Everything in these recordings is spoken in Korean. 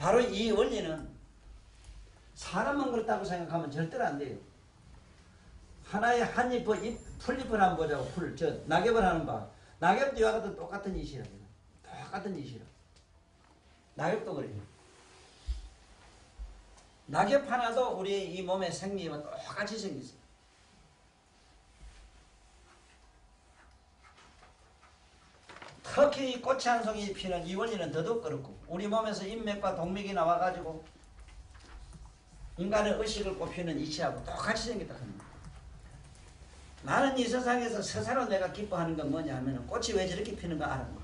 바로 이 원리는 사람만 그렇다고 생각하면 절대로 안 돼요. 하나의 한 잎, 풀잎을 한번 보자고. 낙엽을 하는 바. 낙엽도 이와 같은 똑같은 이시랍니다. 똑같은 이시라. 낙엽도 그래요. 낙엽 하나도 우리 이 몸의 생리와 똑같이 생겼어요. 특히 이 꽃이 한 송이 피는 이 원리는 더더욱 그렇고, 우리 몸에서 인맥과 동맥이 나와가지고 인간의 의식을 꽃피는 이치하고 똑같이 생겼다 합니다. 나는 이 세상에서 스스로 내가 기뻐하는 건 뭐냐 하면 꽃이 왜 저렇게 피는가 아는 거.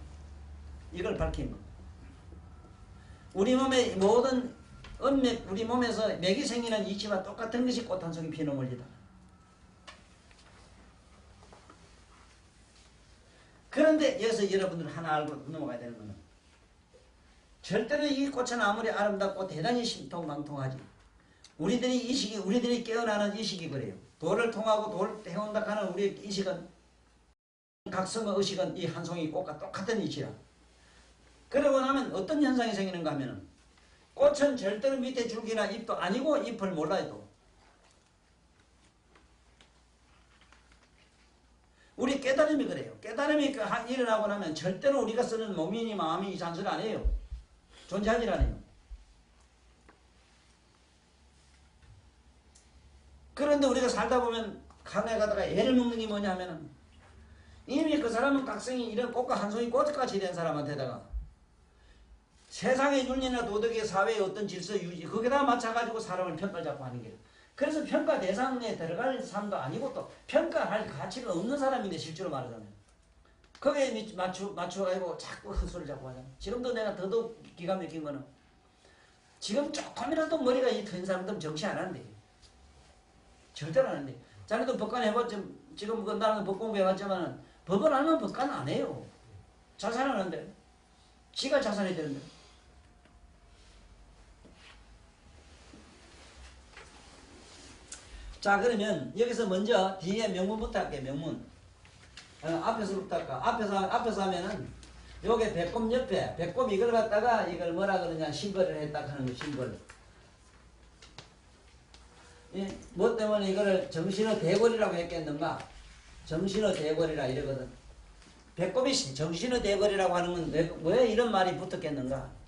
이걸 밝힌 거. 우리 몸의 모든 음맥, 우리 몸에서 맥이 생기는 이치와 똑같은 것이 꽃 한 송이 피는 원리다. 그런데 여기서 여러분들 하나 알고 넘어가야 되는 거는, 절대로 이 꽃은 아무리 아름답고 대단히 신통방통하지, 우리들이 깨어나는 의식이 그래요. 돌을 통하고 돌을 태운다 하는 우리의 의식은, 각성의 의식은 이 한 송이 꽃과 똑같은 이치라. 그러고 나면 어떤 현상이 생기는가 하면은, 꽃은 절대로 밑에 줄기나 잎도 아니고 잎을 몰라도 우리 깨달음이 그래요. 깨달음이 일어나고 나면 절대로 우리가 쓰는 몸이니 마음이 잔소리 안 해요. 존재하지 않아요. 그런데 우리가 살다 보면 강에 가다가 애를 먹는 게 뭐냐면은, 이미 그 사람은 각성이 이런 꽃과 한 송이 꽃같이 된 사람한테다가 세상의 윤리나 도덕의 사회의 어떤 질서 유지, 거기다 맞춰가지고 사람을 평가를 잡고 하는 거예요. 그래서 평가 대상에 들어갈 사람도 아니고 또 평가할 가치가 없는 사람인데, 실제로 말하자면. 거기에 맞춰가지고 자꾸 헛소리를 자꾸 하잖아. 지금도 내가 더더욱 기가 막힌 거는, 지금 조금이라도 머리가 이 트인 사람들은 정신 안 하는데. 절대로 안 하는데. 자네도 법관 해봤지, 지금 나는 법 공부해봤지만, 법을 알면 법관 안 해요. 자살하는데. 지가 자살해야 되는데. 자, 그러면 여기서 먼저 뒤에 명문부터 할게요. 명문. 앞에서부터 할까. 앞에서 하면은 요게 배꼽 옆에, 배꼽 이걸 갖다가 이걸 뭐라 그러냐, 신거를 했다 하는 거. 신걸. 뭐 때문에 이거를 정신의 대궐이라고 했겠는가. 정신의 대궐이라 이러거든. 배꼽이 정신의 대궐이라고 하는 건 왜 이런 말이 붙었겠는가.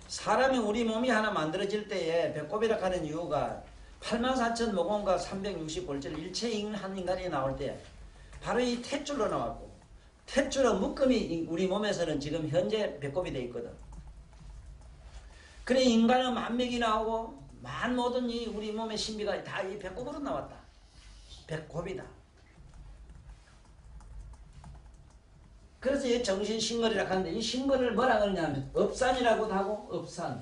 사람이 우리 몸이 하나 만들어질 때에 배꼽이라 하는 이유가 84,000 모공과 360골절 일체인 한 인간이 나올 때 바로 이 탯줄로 나왔고, 탯줄의 묶음이 우리 몸에서는 지금 현재 배꼽이 되어 있거든. 그래 인간의 만맥이 나오고 모든 이 우리 몸의 신비가 다 이 배꼽으로 나왔다. 배꼽이다. 그래서 이 정신신걸이라고 하는데, 이 신걸을 뭐라 그러냐면 업산이라고도 하고, 업산.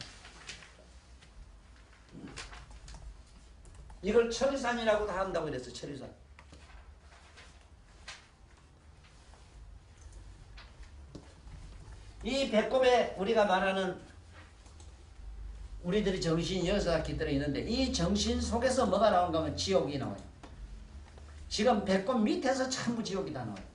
이걸 철산이라고도 한다고 그랬어. 철산. 이 배꼽에 우리가 말하는 우리들이 정신이 여기서 깃들어 있는데, 이 정신 속에서 뭐가 나오는가 하면 지옥이 나와요. 지금 배꼽 밑에서 전부 지옥이 다 나와요.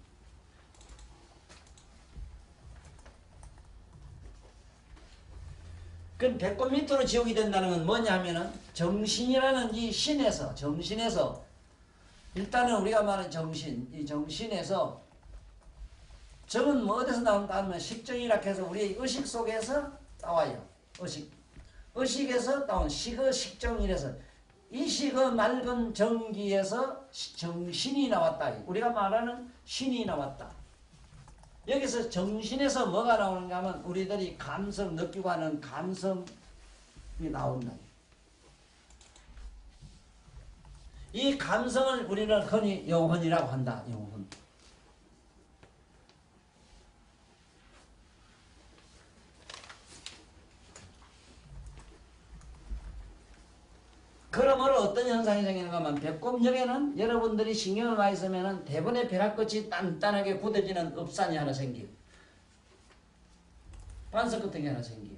그럼 배꼽 밑으로 지옥이 된다는 건 뭐냐 하면은, 정신이라는 이 정신에서 일단은 우리가 말하는 이 정신에서, 정은 뭐 어디서 나온다 하면 식정이라 해서 우리의 의식 속에서 나와요. 의식에서 나온 식정이라서, 이 식의 맑은 정기에서 정신이 나왔다. 우리가 말하는 신이 나왔다. 여기서 정신에서 뭐가 나오는가 하면 우리들이 감성, 느끼고 하는 감성이 나온다. 이 감성을 우리는 흔히 영혼이라고 한다. 영혼. 그러므로 어떤 현상이 생기는가 하면, 배꼽역에는 여러분들이 신경을 많이 쓰면은 대부분의 벼락끝이 단단하게 굳어지는 업산이 하나 생겨요. 반석 같은 게 하나 생겨요.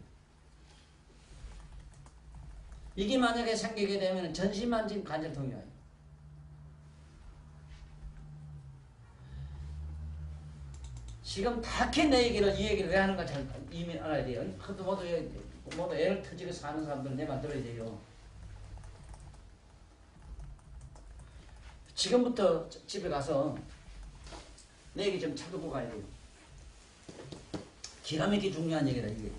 이게 만약에 생기게 되면 전신만진 관절통이 와요. 지금 딱히 내 얘기를 이 얘기를 왜 하는가 잘 이미 알아야 돼요. 그것도 모두 애를 터지게 사는 사람들은 내 말 들어야 돼요. 지금부터 집에 가서 내 얘기 좀 찾아보고 가야 돼요. 기가 막히게 중요한 얘기다 이게.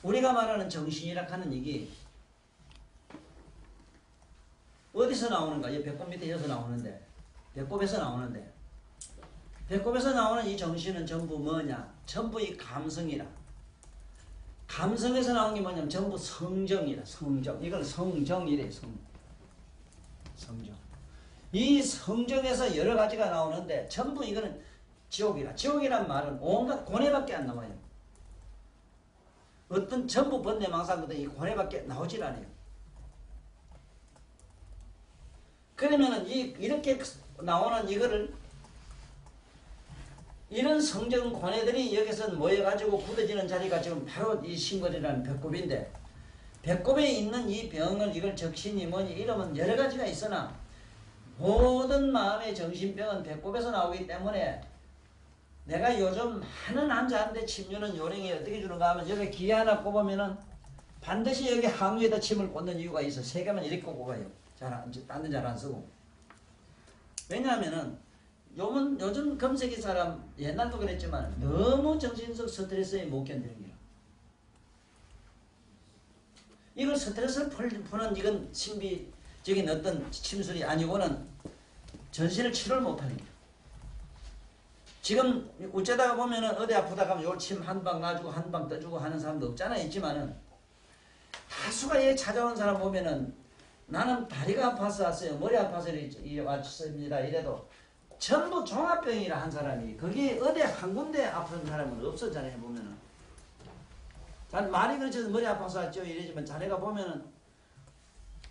우리가 말하는 정신이라 하는 얘기 어디서 나오는가? 이 배꼽 밑에 여기서 나오는데, 배꼽에서 나오는데, 배꼽에서 나오는 이 정신은 전부 뭐냐? 전부 이 감성이라. 감성에서 나온 게 뭐냐면 전부 성정이라. 성정. 이걸 성정이래. 성정. 이 성정에서 여러 가지가 나오는데 전부 이거는 지옥이라. 지옥이란 말은 온갖 고뇌밖에 안 나와요. 어떤 전부 번뇌망상들은 이 고뇌밖에 나오질 않아요. 그러면은 이렇게 나오는 이거를 이런 성정 고뇌들이 여기서 모여가지고 굳어지는 자리가 지금 바로 이 심걸이라는 배꼽인데, 배꼽에 있는 이 병을 이걸 적신이 뭐니 이러면 여러 가지가 있으나 모든 마음의 정신병은 배꼽에서 나오기 때문에 내가 요즘 많은 환자한테 침 주는 요령이 어떻게 주는가 하면 여기 기계 하나 꼽으면은 반드시 여기 항위에다 침을 꽂는 이유가 있어. 세 개만 이렇게 꼽아요. 딴 데 잘 안 쓰고. 왜냐하면은 요즘 검색이 사람 옛날도 그랬지만 너무 정신적 스트레스에 못 견디는 거야. 이걸 스트레스를 푸는 이건 신비적인 어떤 침술이 아니고는 전신을 치료를 못하는 거야. 지금 어쩌다가 보면은 어디 아프다 가면 요 침 한 방 놔주고 한 방 떠주고 하는 사람도 없잖아. 있지만은 다수가 얘 찾아오는 사람 보면은 나는 다리가 아파서 왔어요. 머리 아파서 왔습니다. 이래도 전부 종합병이라 한 사람이 거기 어디 한 군데 아픈 사람은 없었잖아요. 보면은 잘 말이 그렇죠. 머리 아파서 왔죠. 이러지만 자네가 보면은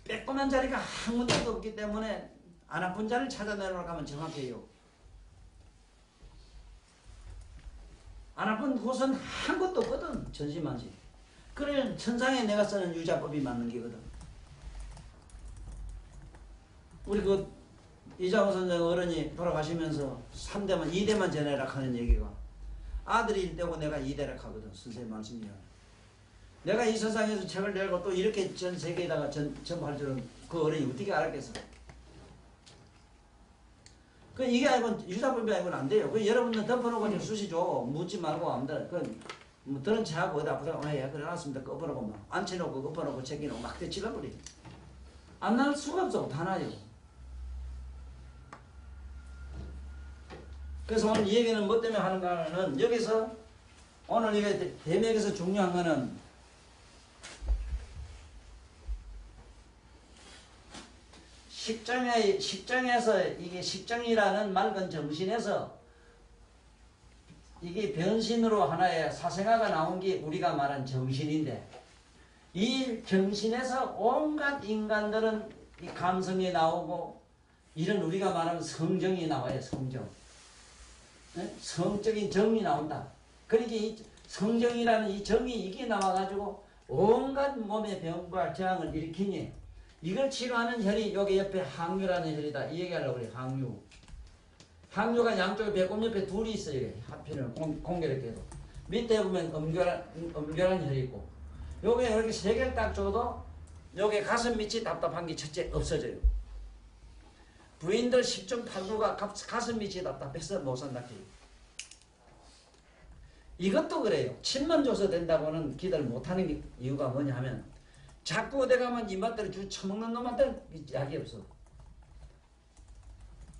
빼꼼한 자리가 한 군데도 없기 때문에 안 아픈 자를 찾아내려고 하면 정확해요. 안 아픈 곳은 한 곳도 없거든. 전신만지. 그래 천상에 내가 쓰는 유자법이 맞는 게거든. 우리 이장호 선생 어른이 돌아가시면서 3대만 2대만 전해라 하는 얘기가 아들이 1대고 내가 2대라 하거든. 선생님 말씀이야. 내가 이 세상에서 책을 내고 또 이렇게 전 세계에다가 전부할 줄은 그 어른이 어떻게 알았겠어. 이게 아니고 유자법이 아니고는 안 돼요. 여러분들 덮어놓고 좀 수시 줘. 묻지 말고 아무데나. 뭐 들은 체하고 어디 아프다고 그래 알았습니다. 엎어놓고 막 앉혀놓고 엎어놓고 챙기놓고 막 대치러버려. 안 날 수가 없어. 다 나요. 그래서 오늘 이 얘기는 뭐 때문에 하는가 하면은 여기서 오늘 이게 대맥에서 중요한 거는 식정에서 이게 식정이라는 맑은 정신에서 이게 변신으로 하나의 사생아가 나온 게 우리가 말한 정신인데 이 정신에서 온갖 인간들은 이 감성이 나오고 이런 우리가 말하는 성정이 나와요. 성정. 성적인 정이 나온다. 그러니까 이 성정이라는 이 정이 이게 나와가지고 온갖 몸의 병과 저항을 일으키니 이걸 치료하는 혈이 여기 옆에 항유라는 혈이다. 이 얘기하려고 그래. 항유. 항유가 양쪽에 배꼽 옆에 둘이 있어요. 하필은 공교롭게 해도. 밑에 보면 엄결한 혈이 있고 요게 이렇게 세 개를 딱 줘도 요게 가슴 밑이 답답한 게 첫째 없어져요. 부인들 10.89가 가슴 밑이 답답해서 못 산다. 이것도 그래요. 침만 줘서 된다고는 기대를 못하는 이유가 뭐냐 하면 자꾸 어디 가면 입맛대로 처먹는 놈한테는 약이 없어.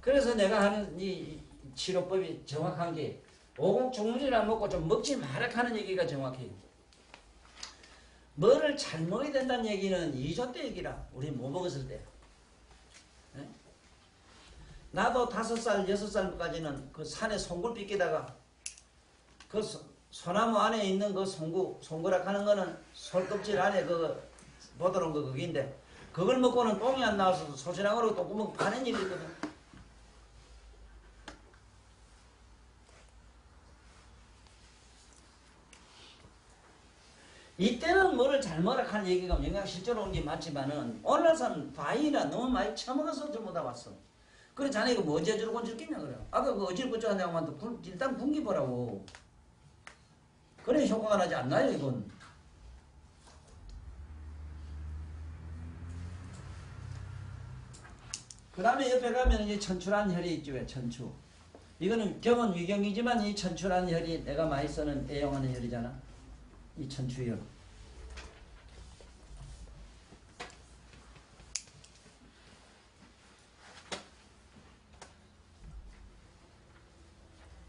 그래서 내가 하는 이 치료법이 정확한 게 오곡종물이라 먹고 좀 먹지 마라 하는 얘기가 정확해요. 뭐를 잘 먹어야 된다는 얘기는 2조 때 얘기라. 우리 못 먹었을 때. 네? 나도 5살, 6살까지는 그 산에 송굴 삐끼다가 그 소나무 안에 있는 그 송구락 하는 거는 솔껍질 안에 그 보드러운 거 그긴데 그걸 먹고는 똥이 안 나와서 소시랑으로 똥구멍 파는 일이 있거든. 이때는 뭐를 잘 먹으라 하는 얘기가 영양 실제로 온 게 맞지만은 오늘날은 과일이나 너무 많이 처먹어서 전부 다 왔어. 그래 자네 이거 뭐 어찌 저러고 저랬겠냐 그래. 아까 그 어찌 저러고 하냐고 일단 굶기보라고. 그래 효과가 나지 않나요 이건. 그 다음에 옆에 가면 이제 천추란 혈이 있죠. 왜 천추. 이거는 경은 위경이지만 이 천추란 혈이 내가 많이 쓰는 애용하는 혈이잖아. 이 천추혈.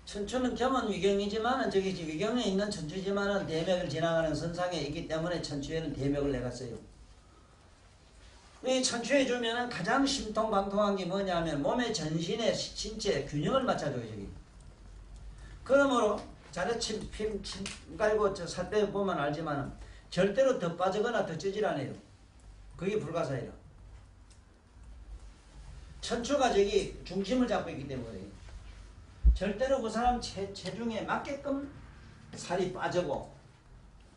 천추는 겸은 위경이지만은 저기 위경에 있는 천추지만은 대맥을 지나가는 선상에 있기 때문에 천추에는 대맥을 내가 써요. 이 천추해 주면은 가장 심통방통한 게 뭐냐면 몸의 전신의 신체 균형을 맞춰줘요 저기. 그러므로 자네 침 갈고 살 빼 보면 알지만 절대로 더 빠지거나 더 찌질 않아요. 그게 불가사의라. 천추가 저기 중심을 잡고 있기 때문에 절대로 그 사람 체중에 맞게끔 살이 빠지고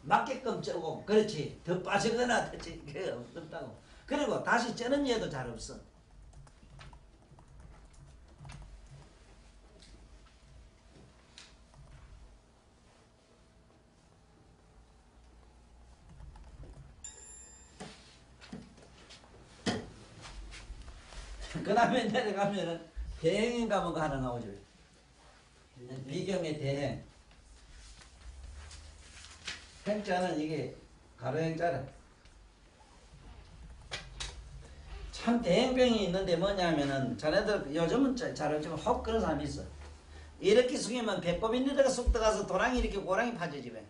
맞게끔 쪄고 그렇지 더 빠지거나 더 찌게 없다고. 그리고 다시 찌는 예도 잘 없어. 그 다음에 내려가면은 대행인가 뭔가 하나 나오죠. 비경의 대행. 행자는 이게 가로행자라. 참 대행병이 있는데 뭐냐면은 자네들 요즘은 잘 알지만 혹 그런 사람이 있어. 이렇게 숙이면 배꼽 있는 데가 쑥 들어가서 도랑이 이렇게 고랑이 파지지 왜?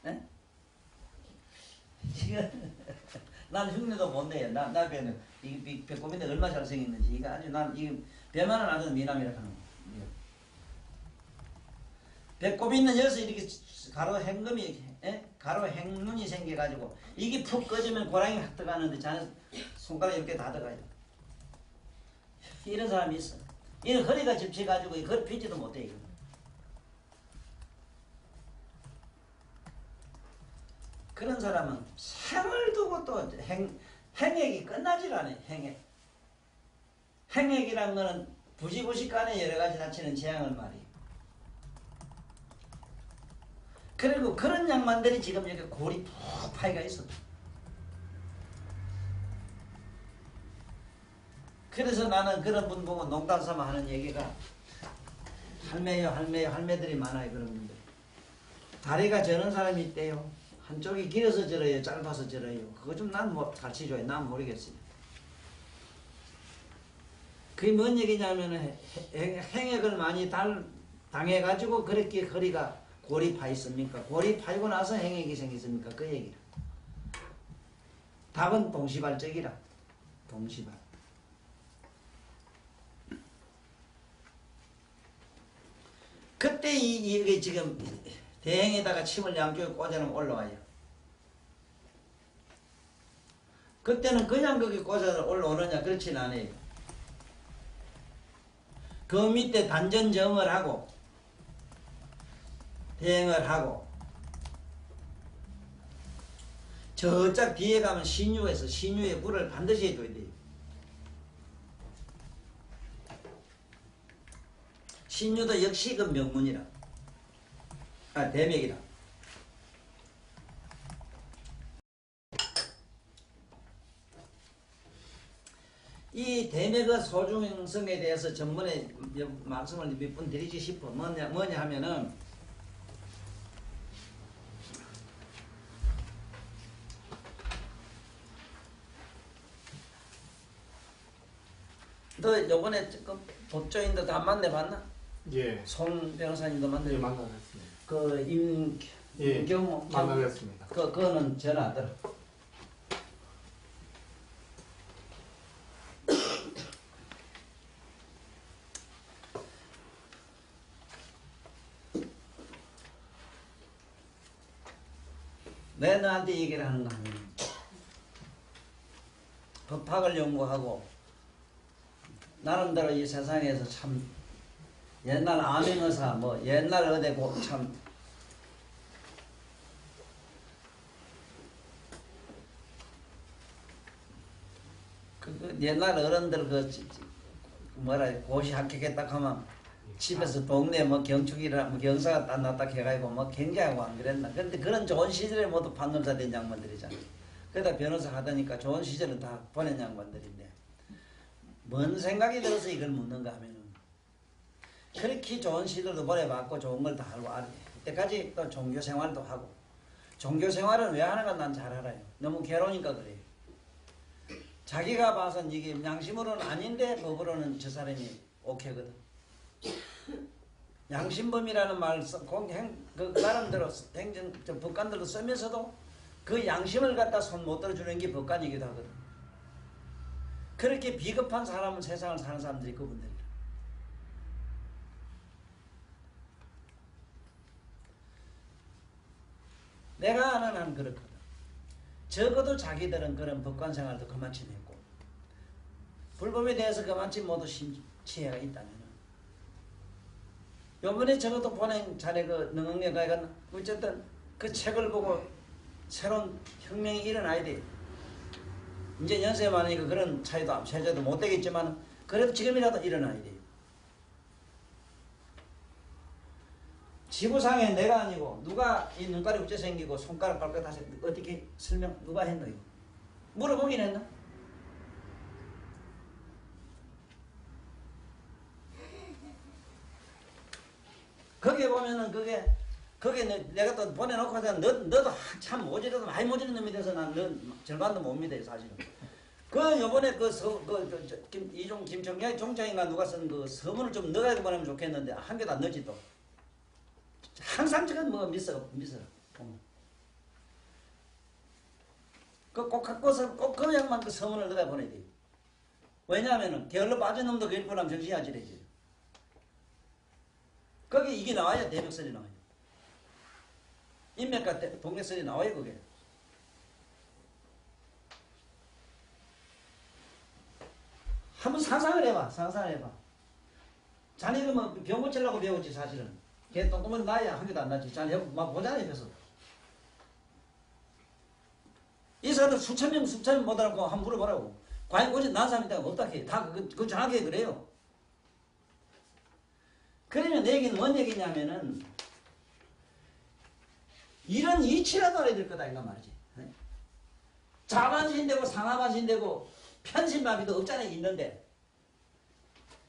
예? 지금 난 흉내도 못 내요. 나 배는 이 배꼽인데 얼마나 잘생겼는지 이거 아주 난 이 배만은 아주 미남이라 하는 거. 배꼽 있는 여기서 이렇게 가로 행금이 가로 행눈이 생겨가지고 이게 푹 꺼지면 고랑이 확 들어가는데 자네 손가락 이렇게 다 들어가요. 이런 사람이 있어. 이는 허리가 집혀가지고 허리 펴지도 못해 이거. 그런 사람은 생을 두고 또 행액이 끝나질 않아요. 행액이란 거는 부지부식간에 여러 가지 다치는 재앙을 말이에요. 그리고 그런 양반들이 지금 여기 골이 푹 파이가 있어. 그래서 나는 그런 분 보고 농담 삼아 하는 얘기가 할매요 할매들이 많아요. 그런 분들. 다리가 저런 사람이 있대요. 한쪽이 길어서 저래요 짧아서 저래요. 그거 좀 난 뭐 가르쳐줘요. 난 모르겠어요. 그게 뭔 얘기냐면 행액을 많이 당해가지고 그렇게 허리가 골이 파 있습니까? 골이 파이고 나서 행액이 생겼습니까? 그 얘기라. 답은 동시발적이라. 동시발. 그때 이게 지금 대행에다가 침을 양쪽에 꽂아놓으면 올라와요. 그때는 그냥 거기 꽂아서 올라오느냐? 그렇진 않아요. 그 밑에 단전정을 하고 대행을 하고 저짝 뒤에 가면 신유에서 신유에 물을 반드시 해줘야 돼요. 신유도 역시 그 명문이라. 대맥이라. 이 대맥의 소중성에 대해서 전번에 말씀을 몇 번 드리지 싶어. 뭐냐 하면은 너 요번에 법조인도 안 만나봤나? 예. 손 변호사님도 만나봤나? 예, 만나봤습니다. 그 임경호 만나봤습니다. 그거는 전화 안 들어. 내 너한테 얘기를 하는 거 아니야. 법학을 연구하고 나름대로 이 세상에서 참 옛날 암행의사 뭐 옛날 어디 참 옛날 어른들 뭐라 고시 합격했다 하면 집에서 동네 뭐 경축이라 뭐 경사가 딱 났다 해가지고 뭐 경제하고 안 그랬나. 근데 그런 좋은 시절에 모두 판검사 된 양반들이잖아. 그러다 변호사 하다니까 좋은 시절은 다 보낸 양반들인데 뭔 생각이 들어서 이걸 묻는가 하면은 그렇게 좋은 시절도 보내봤고 좋은 걸 다 알고 알아. 그때까지 또 종교 생활도 하고 종교 생활은 왜 하는가 난 잘 알아요. 너무 괴로우니까 그래요. 자기가 봐선 이게 양심으로는 아닌데 법으로는 저 사람이 오케이거든. 양심범이라는 말을 그 나름대로 법관들도 쓰면서도 그 양심을 갖다 손 못 들어주는 게 법관이기도 하거든. 그렇게 비겁한 사람은 세상을 사는 사람들이 그분들이라. 내가 아는 한 그렇거든. 적어도 자기들은 그런 법관 생활도 그만치 했고 불법에 대해서 그만치 모두 지혜가 있다면 요번에 적어도 보낸 자네 그 능응래가 이건 어쨌든 그 책을 보고 새로운 혁명이 일어나야 돼. 이제 연세 많으니까 그런 차이도 세제도 못 되겠지만 그래도 지금이라도 일어나야 돼. 지구상에 내가 아니고 누가 이 눈깔이 어째 생기고 손가락 발가락 다시 어떻게 설명 누가 했노 이거? 물어보긴 했나? 거기에 보면은 그게 내가 또 보내놓고 하자 너도 참 모질러도 많이 모질른 놈이 돼서 난 너 절반도 못 믿어요 사실은. 그 요번에 이종 김총장이 총장인가 누가 쓴 그 서문을 좀 넣어가지고 보내면 좋겠는데 한 개도 안 넣지 또. 항상 저건 뭐 미서. 꼭 갖고서 꼭 그 양만 그 서문을 넣어가 보내야 돼. 왜냐하면은 게을러 빠진 놈도 그 읽고 나면 정신이 아찔해지. 거기 이게 나와요. 대백설이 나와요. 인맥과 동맥설이 나와요. 그게. 한번 상상을 해봐. 자네가 뭐 병 고치려고 배웠지 사실은. 걔 똥구멍 나야 한 개도 안 나지. 자네 막 보잖아요. 그래서. 이 사람들 수천 명 못 알아보고 한번 물어보라고. 과연 고치 난 사람이 없다 해. 다 그거 정확하게 그래요. 그러면 내 얘기는 뭔 얘기냐면은 이런 이치라도 알아야 될 거다 이거 말이지. 자반신되고 상하반신되고 편신마비도 없잖아요. 있는데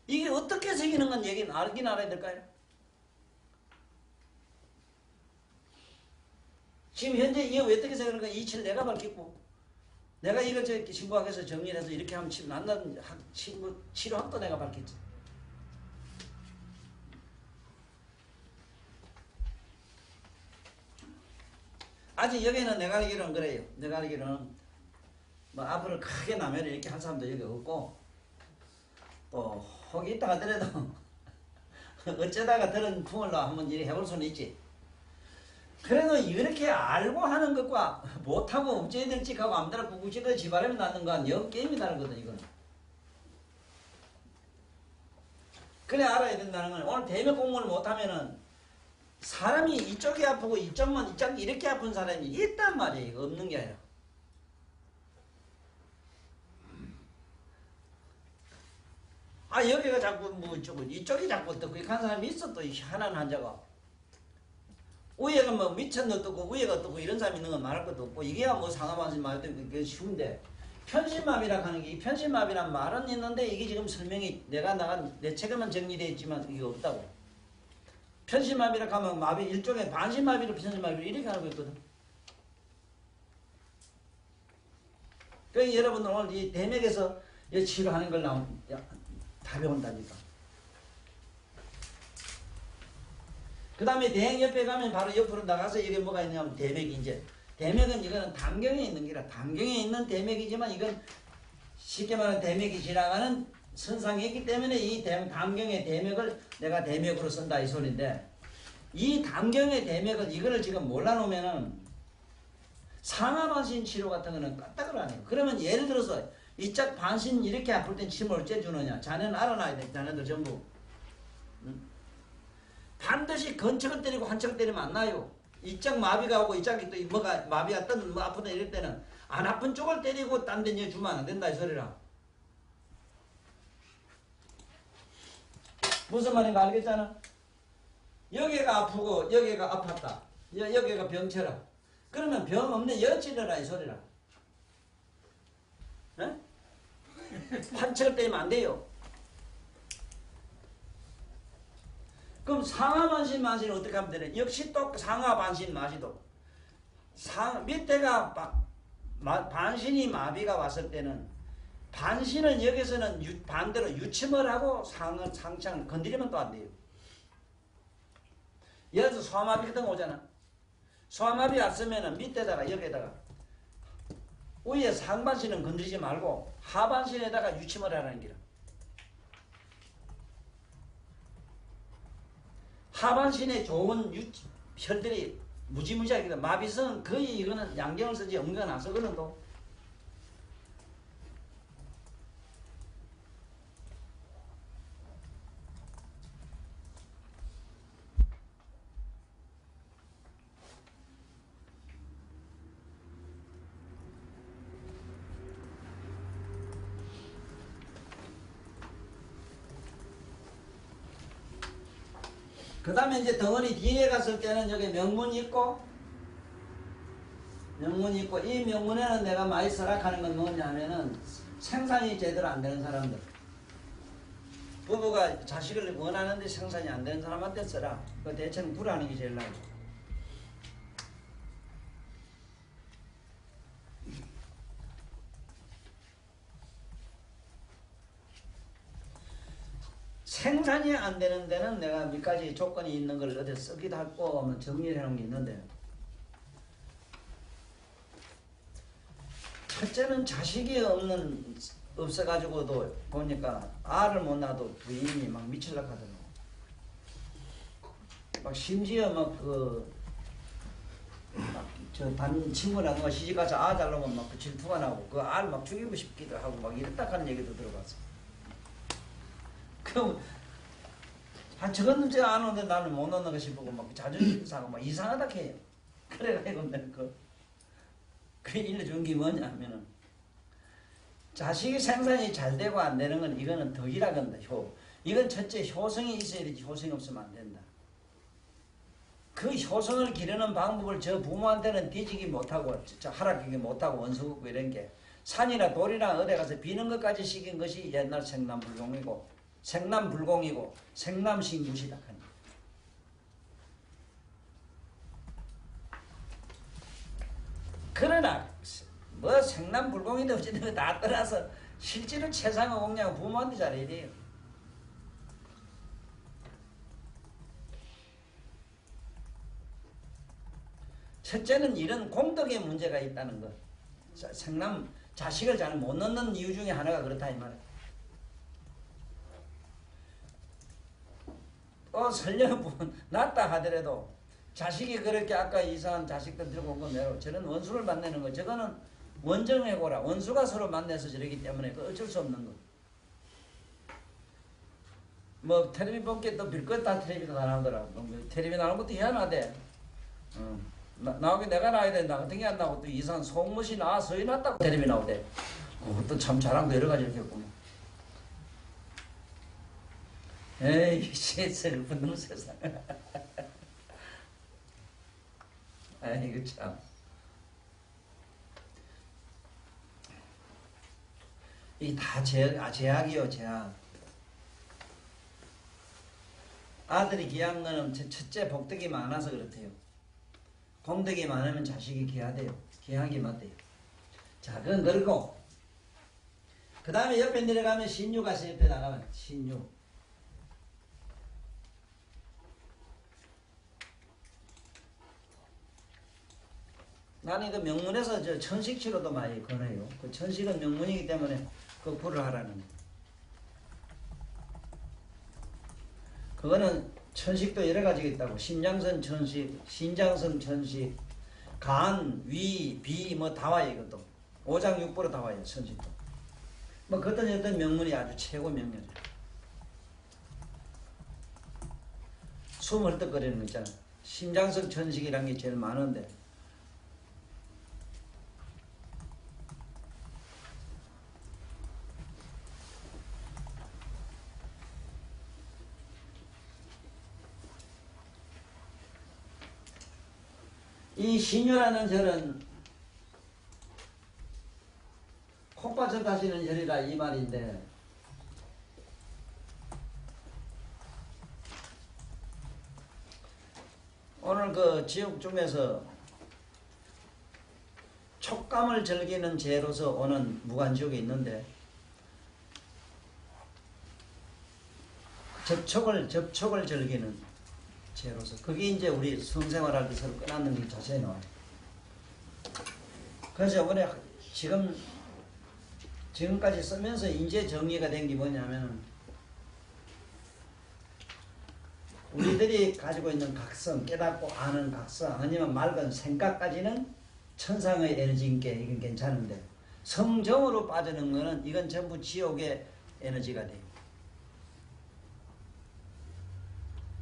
이게 어떻게 생기는 건 얘기는 알긴 알아야 될까요? 지금 현재 이게 어떻게 생기는 건 이치를 내가 밝히고 내가 이걸 신부학에서 정리해서 이렇게 하면 난다는 치료학도 내가 밝혔지. 아직 여기는 내가 알기로는 그래요. 내가 알기로는 뭐 앞으로 크게 나면 이렇게 한 사람도 여기 없고 또 혹 있다 하더라도 어쩌다가 들은 풍을로 한번 이렇게 해볼 수는 있지. 그래도 이렇게 알고 하는 것과 못하고 어찌해야 될지 하고 아무데나 구구지게 지바람이 나는 건 영 게임이 다르거든 이거는. 그래 알아야 된다는 건 오늘 대면 공부를 못하면은 사람이 이쪽이 아프고 이쪽만 이렇게 아픈 사람이 있단 말이에요. 이거 없는 게 아니라. 아 여기가 자꾸 뭐 이쪽이 자꾸 또 그렇게 한 사람이 있어. 또 하나는 환자가 위에가 뭐 미천도 뜨고 위에가 뜨고 이런 사람이 있는 건 말할 것도 없고 이게 뭐 상하반신 말도 그게 쉬운데 편신마비라 하는 게 이 편신마비란 말은 있는데 이게 지금 설명이 내 책에만 정리되어 있지만 이게 없다고. 편신마비라 하면 마비 일종의 반신마비로 편신마비를 이렇게 하는 거였거든. 그러니까 여러분들 오늘 이 대맥에서 치료하는 걸 다 배운다니까. 그 다음에 대행 옆에 가면 바로 옆으로 나가서 이게 뭐가 있냐면 대맥이 이제 대맥은 이거는 담경에 있는 게라 담경에 있는 대맥이지만 이건 쉽게 말하면 대맥이 지나가는 선상이 있기 때문에 이 담경의 대맥을 내가 대맥으로 쓴다 이 소리인데 이 담경의 대맥을 이거를 지금 몰라놓으면은 상하반신 치료 같은 거는 까딱을 안 해요. 그러면 예를 들어서 이쪽 반신 이렇게 아플 땐 침을 어째 주느냐. 자네는 알아놔야 돼. 자네들 전부. 반드시 건척을 때리고 한척을 때리면 안 나요. 이쪽 마비가 오고 이쪽이 또 뭐가 마비가 뭐 아프다 이럴 때는 안 아픈 쪽을 때리고 딴 데 주면 안 된다 이 소리라. 무슨 말인가 알겠잖아. 여기가 아프고 여기가 아팠다. 여기가 병쳐라. 그러면 병 없는 여찌르라 이 소리라. 에? 판처를 떼면 안 돼요. 그럼 상하 반신 마시는 어떻게 하면 되냐? 역시 또 상하 반신 마시도 밑에가 반신이 마비가 왔을 때는 반신은 여기서는 반대로 유침을 하고 상창을 건드리면 또 안 돼요. 예를 들어서 소아마비 같은 거 오잖아. 소아마비 왔으면은 밑에다가 여기에다가 위에 상반신은 건드리지 말고 하반신에다가 유침을 하라는 기라. 하반신에 좋은 혈들이 무지무지하게 마비성은 거의 이거는 양경을 쓰지 엄경 안 쓰거든 또. 그 다음에 이제 덩어리 뒤에 갔을 때는 여기 명문이 있고 이 명문에는 내가 많이 설악하는 건 뭐냐면은 생산이 제대로 안 되는 사람들, 부부가 자식을 원하는데 생산이 안 되는 사람한테 써라. 그 대체는 구라는 게 제일 나아요. 생산이 안 되는 데는 내가 몇 가지 조건이 있는 걸 어디 쓰기도 하고 정리를 해놓은 게 있는데, 첫째는 자식이 없어가지고도 보니까 알을 못 낳아도 부인이 막 미칠락 하더라고. 막 심지어 반 친구랑 시집가서 아 달라면 막 그 질투가 나고 그 알 막 죽이고 싶기도 하고 막 이랬다 하는 얘기도 들어봤어. 그럼 저건 제가 안 오는데 나는 못 넣는 거 싶고 막 자존심 상하고 막 이상하다 해요. 그래가지고 내가 그 일러준 게 뭐냐면은 자식이 생산이 잘 되고 안 되는 건 이거는 덕이라 건다. 이건 첫째 효성이 있어야 되지 효성이 없으면 안 된다. 그 효성을 기르는 방법을 저 부모한테는 뒤지기 못하고 하락하기 못하고 원수 긋고 이런 게 산이나 돌이나 어디 가서 비는 것까지 시킨 것이 옛날 생남불공이고 생남신구시다. 그러나 뭐 생남불공이든 어쨌든 다 떠나서 실제로 최상의 공양은 부모한테 잘해야 돼요. 첫째는 이런 공덕의 문제가 있다는 것. 자식을 잘 못 낳는 이유 중에 하나가 그렇다 이 말이야. 설령 낳았다 하더라도 자식이 그렇게 아까 이상한 자식들 들고 온 거 내로 저는 원수를 만나는 거, 저거는 원정해고라. 원수가 서로 만나서 저러기 때문에 그 어쩔 수 없는 거. 뭐 텔레비 볼게 또 빌것 다 텔레비도 다 나오더라. 텔레비 나오는 것도 희한하대. 나오게 내가 나와야 된다. 어떻게 한다고 또 이상한 속못이 나와 서이 났다고 텔레비 나오대. 그것도 참 자랑도 여러 가지 이렇게 했구만. 에이 슬픈 놈 세상. 아이고 참. 이게 다 제약이요 제약. 아들이 귀한 거는 첫째 복덕이 많아서 그렇대요. 공덕이 많으면 자식이 귀하대요. 귀하게 맞대요. 자, 그건 그렇고 그 다음에 옆에 내려가면 신유가 옆에 나가면 신유. 나는 그 명문에서 저 천식치료도 많이 권해요. 그 천식은 명문이기 때문에 그 불을 하라는 거. 그거는 천식도 여러 가지가 있다고. 심장선 천식, 신장성 천식, 간, 위, 비 뭐 다 와요 이것도. 오장육부로 다 와요 천식도. 뭐 그것도 어떤 명문이 아주 최고 명문이죠. 숨 헐떡거리는 거 있잖아. 심장성 천식이라는 게 제일 많은데 이 신유라는 절은 콩밭을 다시는 절이라 이 말인데, 오늘 그 지옥 중에서 촉감을 즐기는 죄로서 오는 무간지옥이 있는데, 접촉을 즐기는 죄로서, 그게 이제 우리 성생활할 때 서로 끝났는 게 자세히 나와요. 그래서 이번에 지금까지 쓰면서 이제 정리가 된 게 뭐냐면, 우리들이 가지고 있는 각성, 깨닫고 아는 각성, 아니면 맑은 생각까지는 천상의 에너지인 게 이건 괜찮은데, 성정으로 빠지는 거는 이건 전부 지옥의 에너지가 돼요.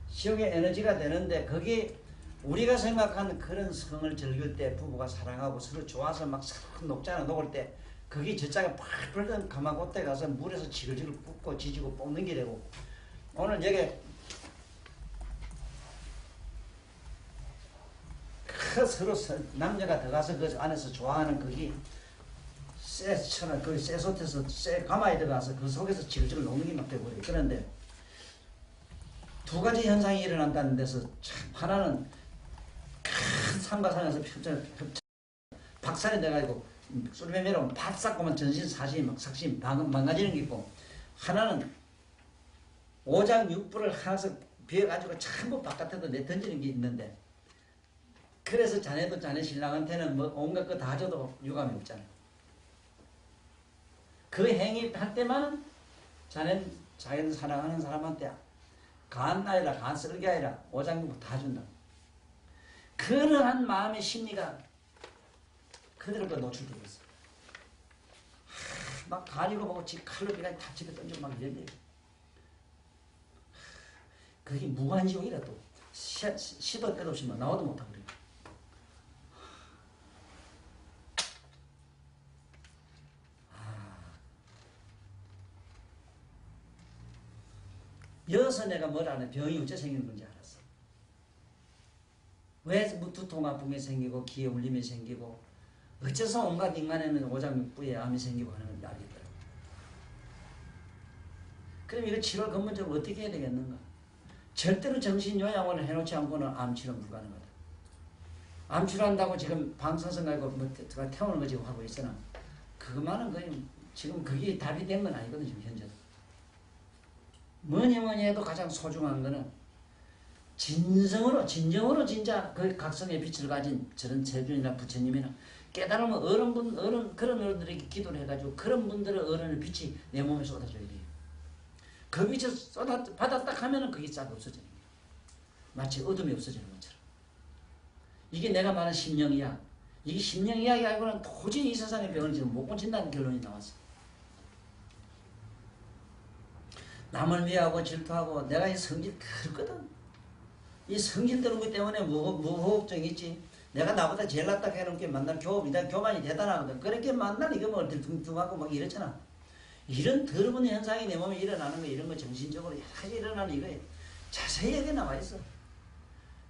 지옥의 에너지가 되는데, 그게 우리가 생각하는 그런 성을 즐길 때 부부가 사랑하고 서로 좋아서 막 서로 녹잖아. 녹을 때 그게 저짝에 팍 불던 가마솥에 가서 물에서 지글지글 붓고 지지고 볶는 게 되고, 오늘 여기 서로 남녀가 들어가서 그 안에서 좋아하는 그게 쇠처럼 그 쇠솥에서 쇠 가마에 들어가서 그 속에서 지글지글 녹는 게 막 되고, 그런데 두 가지 현상이 일어난다는 데서 참, 하나는 큰 산과 산에서 박살이 돼가지고 쏠매매로 바싹 보면 전신 사신이 막 삭신 망가지는 게 있고, 하나는 오장육부를 하나씩 비워가지고 전부 바깥에도 내던지는 게 있는데, 그래서 자네도 자네 신랑한테는 뭐 온갖 거 다 줘도 유감이 없잖아요. 그 행위 할 때만은 자네는 자기를 사랑하는 사람한테 간 아니라 간 썰기 아니라 오장육부 다 준다. 그러한 마음의 심리가 그대로 노출되고 있어. 막 가지고 보고 지 칼로 비가 다 집에 던지고 막 이런데, 그게 무한지옥이라 또 시도 때도 없이 뭐 나와도 못하고 그래. 여기서 내가 뭐라는 병이 어째 생기는 건지 알았어. 왜 두통 아픔이 생기고 기에 울림이 생기고 어째서 온갖 인간에는 오장육부에 암이 생기고 하는 걸 알겠더라고. 그럼 이거 치료 근본적으로 어떻게 해야 되겠는가? 절대로 정신요양원을 해놓지 않고는 암치료 불가능하다. 암치료한다고 지금 방사선 가지고 뭐 태우는 거 지금 하고 있으나 그것만은 거의 지금 그게 답이 된 건 아니거든. 지금 현재 뭐니 해도 가장 소중한 거는 진정으로 진짜 그 각성의 빛을 가진 저런 세존이나 부처님이나 깨달으면 그런 어른들에게 기도를 해가지고 그런 분들의 어른의 빛이 내 몸에 쏟아져야 돼요. 그 빛을 받았다 하면은 그게 싹 없어지는 거예요. 마치 어둠이 없어지는 것처럼. 이게 내가 말하는 심령이야. 이게 심령 이야기 알고는 도저히 이 세상의 병을 지금 못 고친다는 결론이 나왔어. 남을 미워하고 질투하고 내가 이 성질 그렇거든. 이 성질 들은 것 때문에 무호흡증이 있지. 내가 나보다 제일 낫다 해놓은 게 만날 교만이 대단하거든. 그렇게 만날 이거 뭐 둥둥하고 막 이렇잖아. 이런 더러운 현상이 내 몸에 일어나는 거, 이런 거 정신적으로 여러 가지 일어나는 이거에 자세히 여기 나와 있어.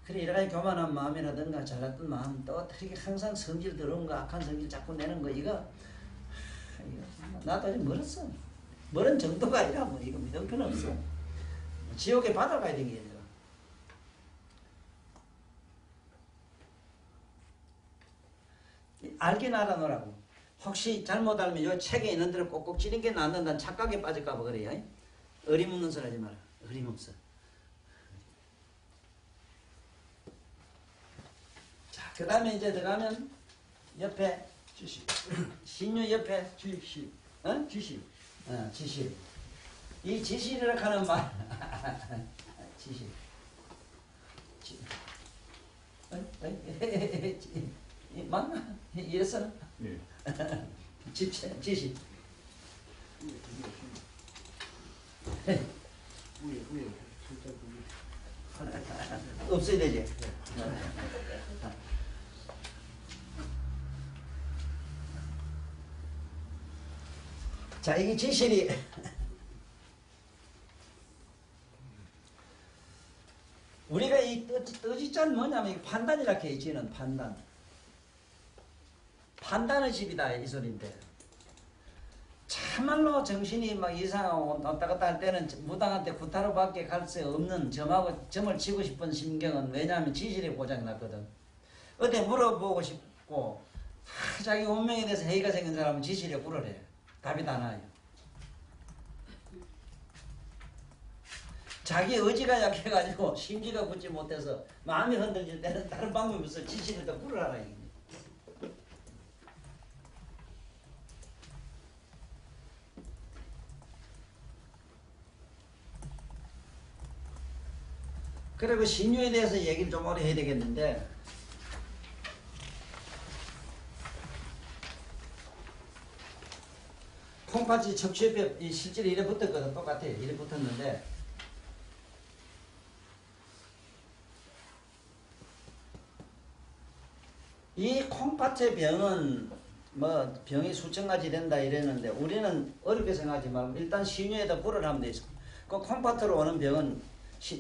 그래, 여러 가지 교만한 마음이라든가 잘났던 마음, 또 어떻게 항상 성질 더러운 거, 악한 성질 자꾸 내는 거, 이거 나도 아직 멀었어. 멀은 정도가 아니라 뭐 이거 믿을 필요 없어. 지옥에 받아가야 되는 게 아니라. 알긴 알아놓으라고. 혹시 잘못 알면 요 책에 있는 대로 꼭꼭 찌는 게 낫는다는 착각에 빠질까봐 그래요. 어림없는 소리 하지 마라. 어림없어. 자, 그 다음에 이제 들어가면 옆에 지시. 신유 옆에 지시. 어? 지시. 지시. 이 지시를 하는 말. 지시. 맞나? 이랬어? 예. 지시. 없어야 되지. 자, 이게 지실이 우리가 이 떠지자는 뭐냐면 이 판단이라 해 있지는 판단. 판단의 집이다 이 소리인데 참말로 정신이 막 이상하고 왔다 갔다 할 때는 무당한테 구타로밖에 갈 수 없는 점하고 점을 치고 싶은 심경은 왜냐하면 지질이 고장이 났거든. 어디 물어보고 싶고 자기 운명에 대해서 회의가 생긴 사람은 지질에 꿀을 해. 답이 다 나요. 자기 의지가 약해가지고 심지가 굳지 못해서 마음이 흔들릴 때는 다른 방법이 없어. 지질에 더 꿀을 하라 이게. 그리고 신유에 대해서 얘기를 좀 오래 해야 되겠는데 콩팥이 척추옆에 실제로 이래 붙었거든. 똑같아. 이래 붙었는데 이 콩팥의 병은 뭐 병이 수천 가지 된다 이랬는데 우리는 어렵게 생각하지 말고 일단 신유에다 불을 하면 되죠. 그 콩팥으로 오는 병은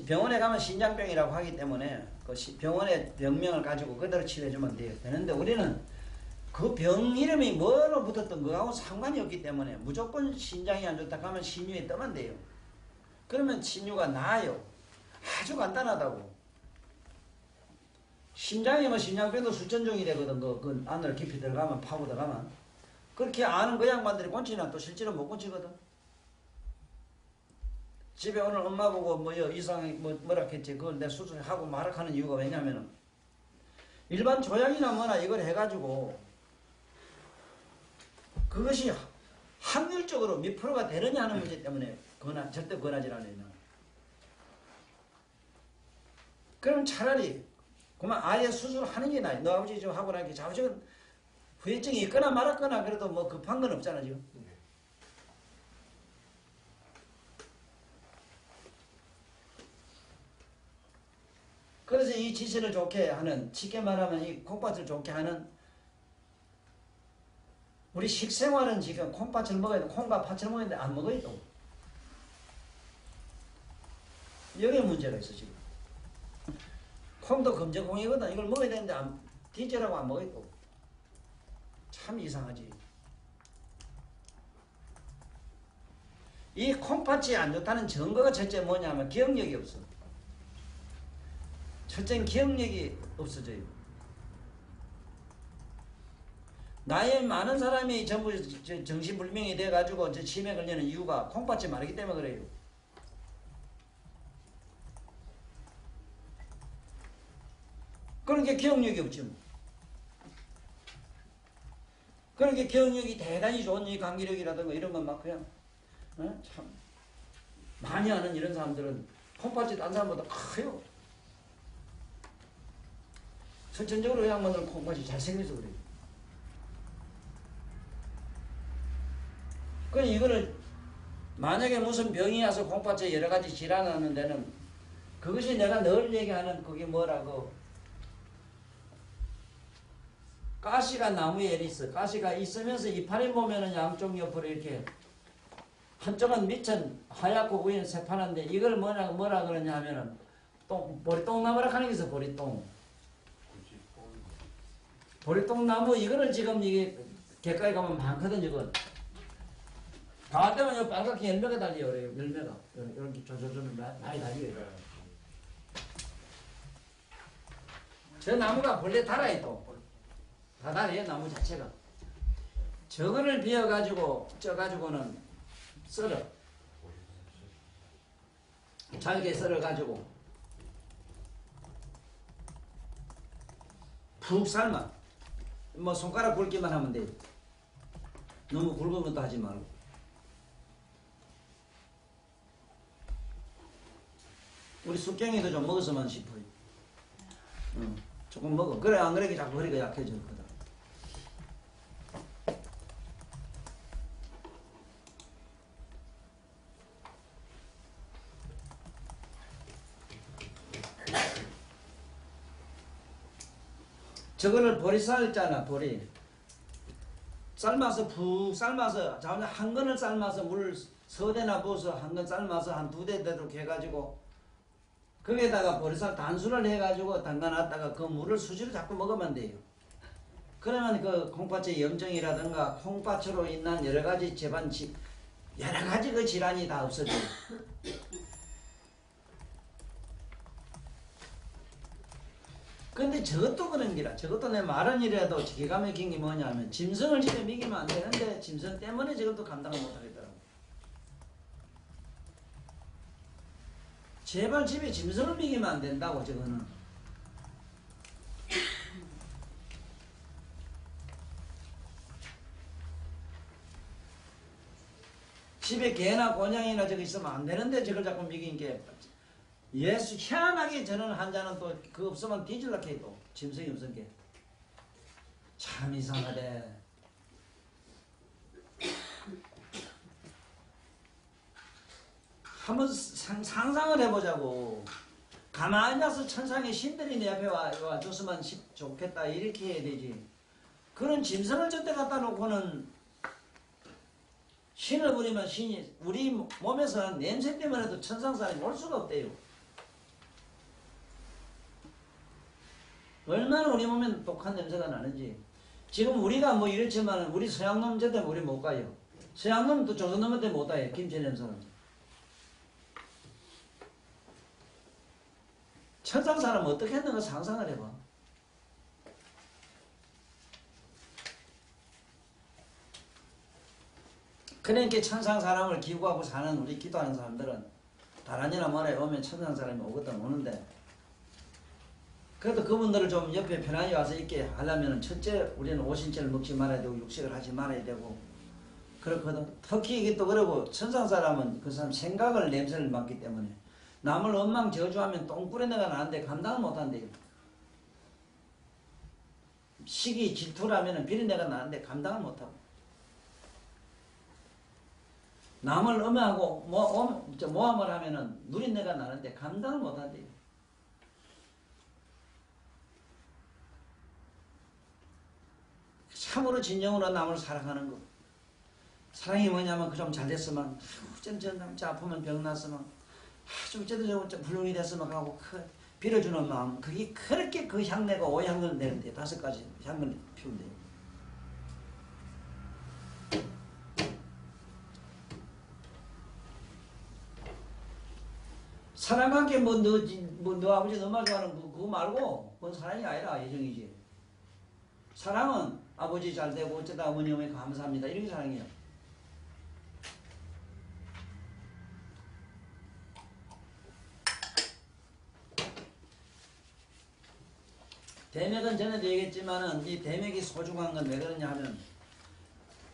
병원에 가면 신장병이라고 하기 때문에 그 병원의 병명을 가지고 그대로 치료해주면 돼요. 되는데 우리는 그 병 이름이 뭐로 붙었던 거하고 상관이 없기 때문에 무조건 신장이 안 좋다 하면 신유에 떠면 돼요. 그러면 신유가 나아요. 아주 간단하다고. 심장이 뭐 심장병도 수천 종이 되거든. 그 안으로 깊이 들어가면 파고 들어가면 그렇게 아는 그 양반들이 곤치나 또 실제로 못 곤치거든. 집에 오늘 엄마 보고 뭐요 이상이 뭐라 했지 그걸 내 수술하고 말하는 이유가 왜냐면은 일반 조약이나 뭐나 이걸 해가지고 그것이 확률적으로 몇 프로가 되느냐 하는 문제 때문에 절대 권하지 않아요. 그럼 차라리 그만 아예 수술하는 게 나아요. 너 아버지 좀 하고 나니까 자부적은 후유증이 있거나 말았거나 그래도 뭐 급한 건 없잖아 지금. 그래서 이 지시를 좋게 하는, 쉽게 말하면 이 콩팥을 좋게 하는, 우리 식생활은 지금 콩팥을 먹어야 돼. 콩과 팥을 먹어야 돼. 안 먹어야 돼. 여기에 문제가 있어 지금. 콩도 금전콩이거든. 이걸 먹어야 되는데 디제라고 안 먹어야 돼. 참 이상하지. 이 콩팥이 안 좋다는 증거가 첫째 뭐냐면 기억력이 없어. 첫째는 기억력이 없어져요. 나이 많은 사람이 전부 정신불명이 돼가지고 치매 걸리는 이유가 콩팥이 마르기 때문에 그래요. 그러니까 기억력이 없죠. 그러니까 기억력이 대단히 좋은 이 감기력이라든가 이런 건 막 그냥 참 많이 하는 이런 사람들은 콩팥이 딴 사람보다 커요. 선천적으로 양반들은 콩팥이 잘생겨서 그래요. 그 이거를 만약에 무슨 병이 와서 콩팥에 여러 가지 질환하는 데는 그것이 내가 늘 얘기하는 그게 뭐라고 가시가 나무에 있어. 가시가 있으면서 이파리 보면은 양쪽 옆으로 이렇게 한쪽은 밑은 하얗고 위는 새파란데 이걸 뭐라 그러냐 하면은 보리똥나무라 하는 게 있어. 보리똥나무 이거를 지금 이게 객가에 가면 많거든. 이건 가을 때면 요 빨갛게 열매가 달려요. 열매가 이렇게 조조조 많이 달려요. 저 나무가 본래 달아요. 또 다 달아요. 나무 자체가. 저거를 비워가지고 쪄가지고는 썰어. 잘게 썰어가지고 푹 삶아. 뭐 손가락 굵기만 하면 돼. 너무 굵은 것도 하지 말고. 우리 숙경이도 좀 먹었으면 싶어요. 조금 먹어. 그래 안 그러게 자꾸 허리가 약해지거든. 저거를 보리쌀 있잖아. 보리 삶아서 푹 삶아서 한 건을 삶아서 물 서대나 부어서 한 건 삶아서 한 2대 되도록 해가지고 거기에다가 보리쌀 단수를 해가지고 담가놨다가 그 물을 수시로 자꾸 먹으면 돼요. 그러면 그 콩팥의 염증이라든가 콩팥으로 인한 여러 가지 여러 가지 그 질환이 다 없어져요. 근데 저것도 그런 기라. 저것도 내 말은 이래도 기가 막힌 게 뭐냐면 짐승을 집에 먹이면 안 되는데 짐승 때문에 저것도 감당을 못 하겠더라고. 제발 집에 짐승을 먹이면 안 된다고 저거는. 집에 개나 고양이나 저거 있으면 안 되는데 저걸 자꾸 먹이는 게 예수 희한하게 저는 환자는 또 그 없으면 뒤질라게 해도 짐승이 없은 게 참 이상하대. 한번 상상을 해보자고. 가만히 앉아서 천상의 신들이 내 앞에 와줬으면 좋겠다 이렇게 해야 되지. 그런 짐승을 저때 갖다 놓고는 신을 부리면 신이 우리 몸에서 냄새 때문에도 천상사람이 올 수가 없대요. 얼마나 우리 몸에 독한 냄새가 나는지. 지금 우리가 뭐 이렇지만 우리 서양놈 저때 우리 못 가요. 서양놈도 조선놈한테 못 가요. 김치 냄새는. 천상사람 어떻게 했는가 상상을 해봐. 그러니까 천상사람을 기구하고 사는 우리 기도하는 사람들은 다란이나 뭐래 오면 천상사람이 오거든 오는데 그래도 그분들을 좀 옆에 편안히 와서 있게 하려면 첫째 우리는 오신채를 먹지 말아야 되고 육식을 하지 말아야 되고 그렇거든. 특히 이게 또 그러고 천상사람은 그 사람 생각을 냄새를 맡기 때문에 남을 엉망 저주하면 똥꾸레 내가 나는데 감당을 못한대요. 시기 질투라면 비린내가 나는데 감당을 못하고 남을 엄하고 모함을 하면은 누린내가 나는데 감당을 못한대요. 참으로 진정으로 남을 사랑하는 거. 사랑이 뭐냐면 그 좀 잘됐으면 저 남자 아프면 병 났으면 좀 훌륭히 됐으면 하고 빌어주는 마음 그게 그렇게 그 향내가 오향을 내는데 5가지 향을 피운대요. 사랑한 게 너 아버지 너만 좋아하는 그거 말고 그건 사랑이 아니라 애정이지. 사랑은 아버지 잘되고 어쩌다 어머니 어머니 감사합니다 이런 게 사랑이야. 대맥은 전에도 얘기했지만은 이 대맥이 소중한 건 왜 그러냐 하면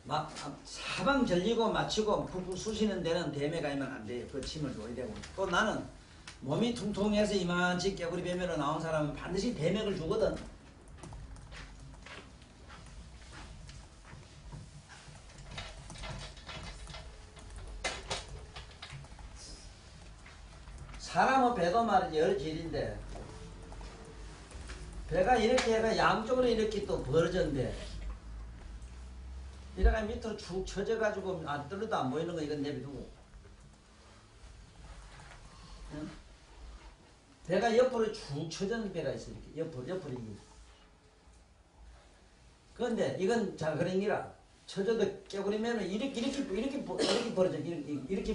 막 사방 절리고 마치고 푹푹 쑤시는 데는 대맥 아니면 안 돼요. 그 침을 줘야 되고 또 나는 몸이 퉁퉁해서 이만치 깨구리 뱀으로 나온 사람은 반드시 대맥을 주거든. 사람은 배도 말이지 여러 질인데 배가 이렇게 해가 양쪽으로 이렇게 또 벌어졌는데 이래가 밑으로 축 처져가지고 안 떨어도 안 보이는 거 이건 내비두고 응? 배가 옆으로 축 처진 배가 있어 이렇게 옆으로 이게 그런데 이건 잘 그런 기라 처져도 깨버리면 이렇게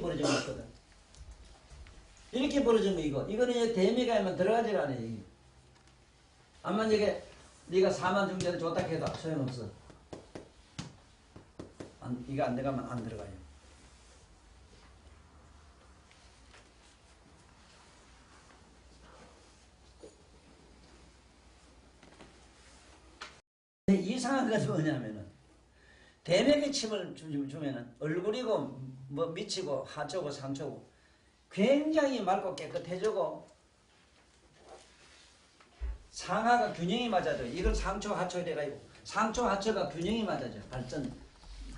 벌어져 있거든. 이렇게 벌어진 거 이거는 대미가 하면 들어가질 않아. 암만 이게 네가 4만 중대를 줬다 해도 소용없어. 이거 안 들어가면 안 들어가요. 이상한 것이 뭐냐면은 대맥에 침을 주면은 얼굴이고 뭐 밑이고 하초고 상초고 굉장히 맑고 깨끗해지고 상하가 균형이 맞아져. 이건 상초 하초 돼가지고 상초 하초가 균형이 맞아져.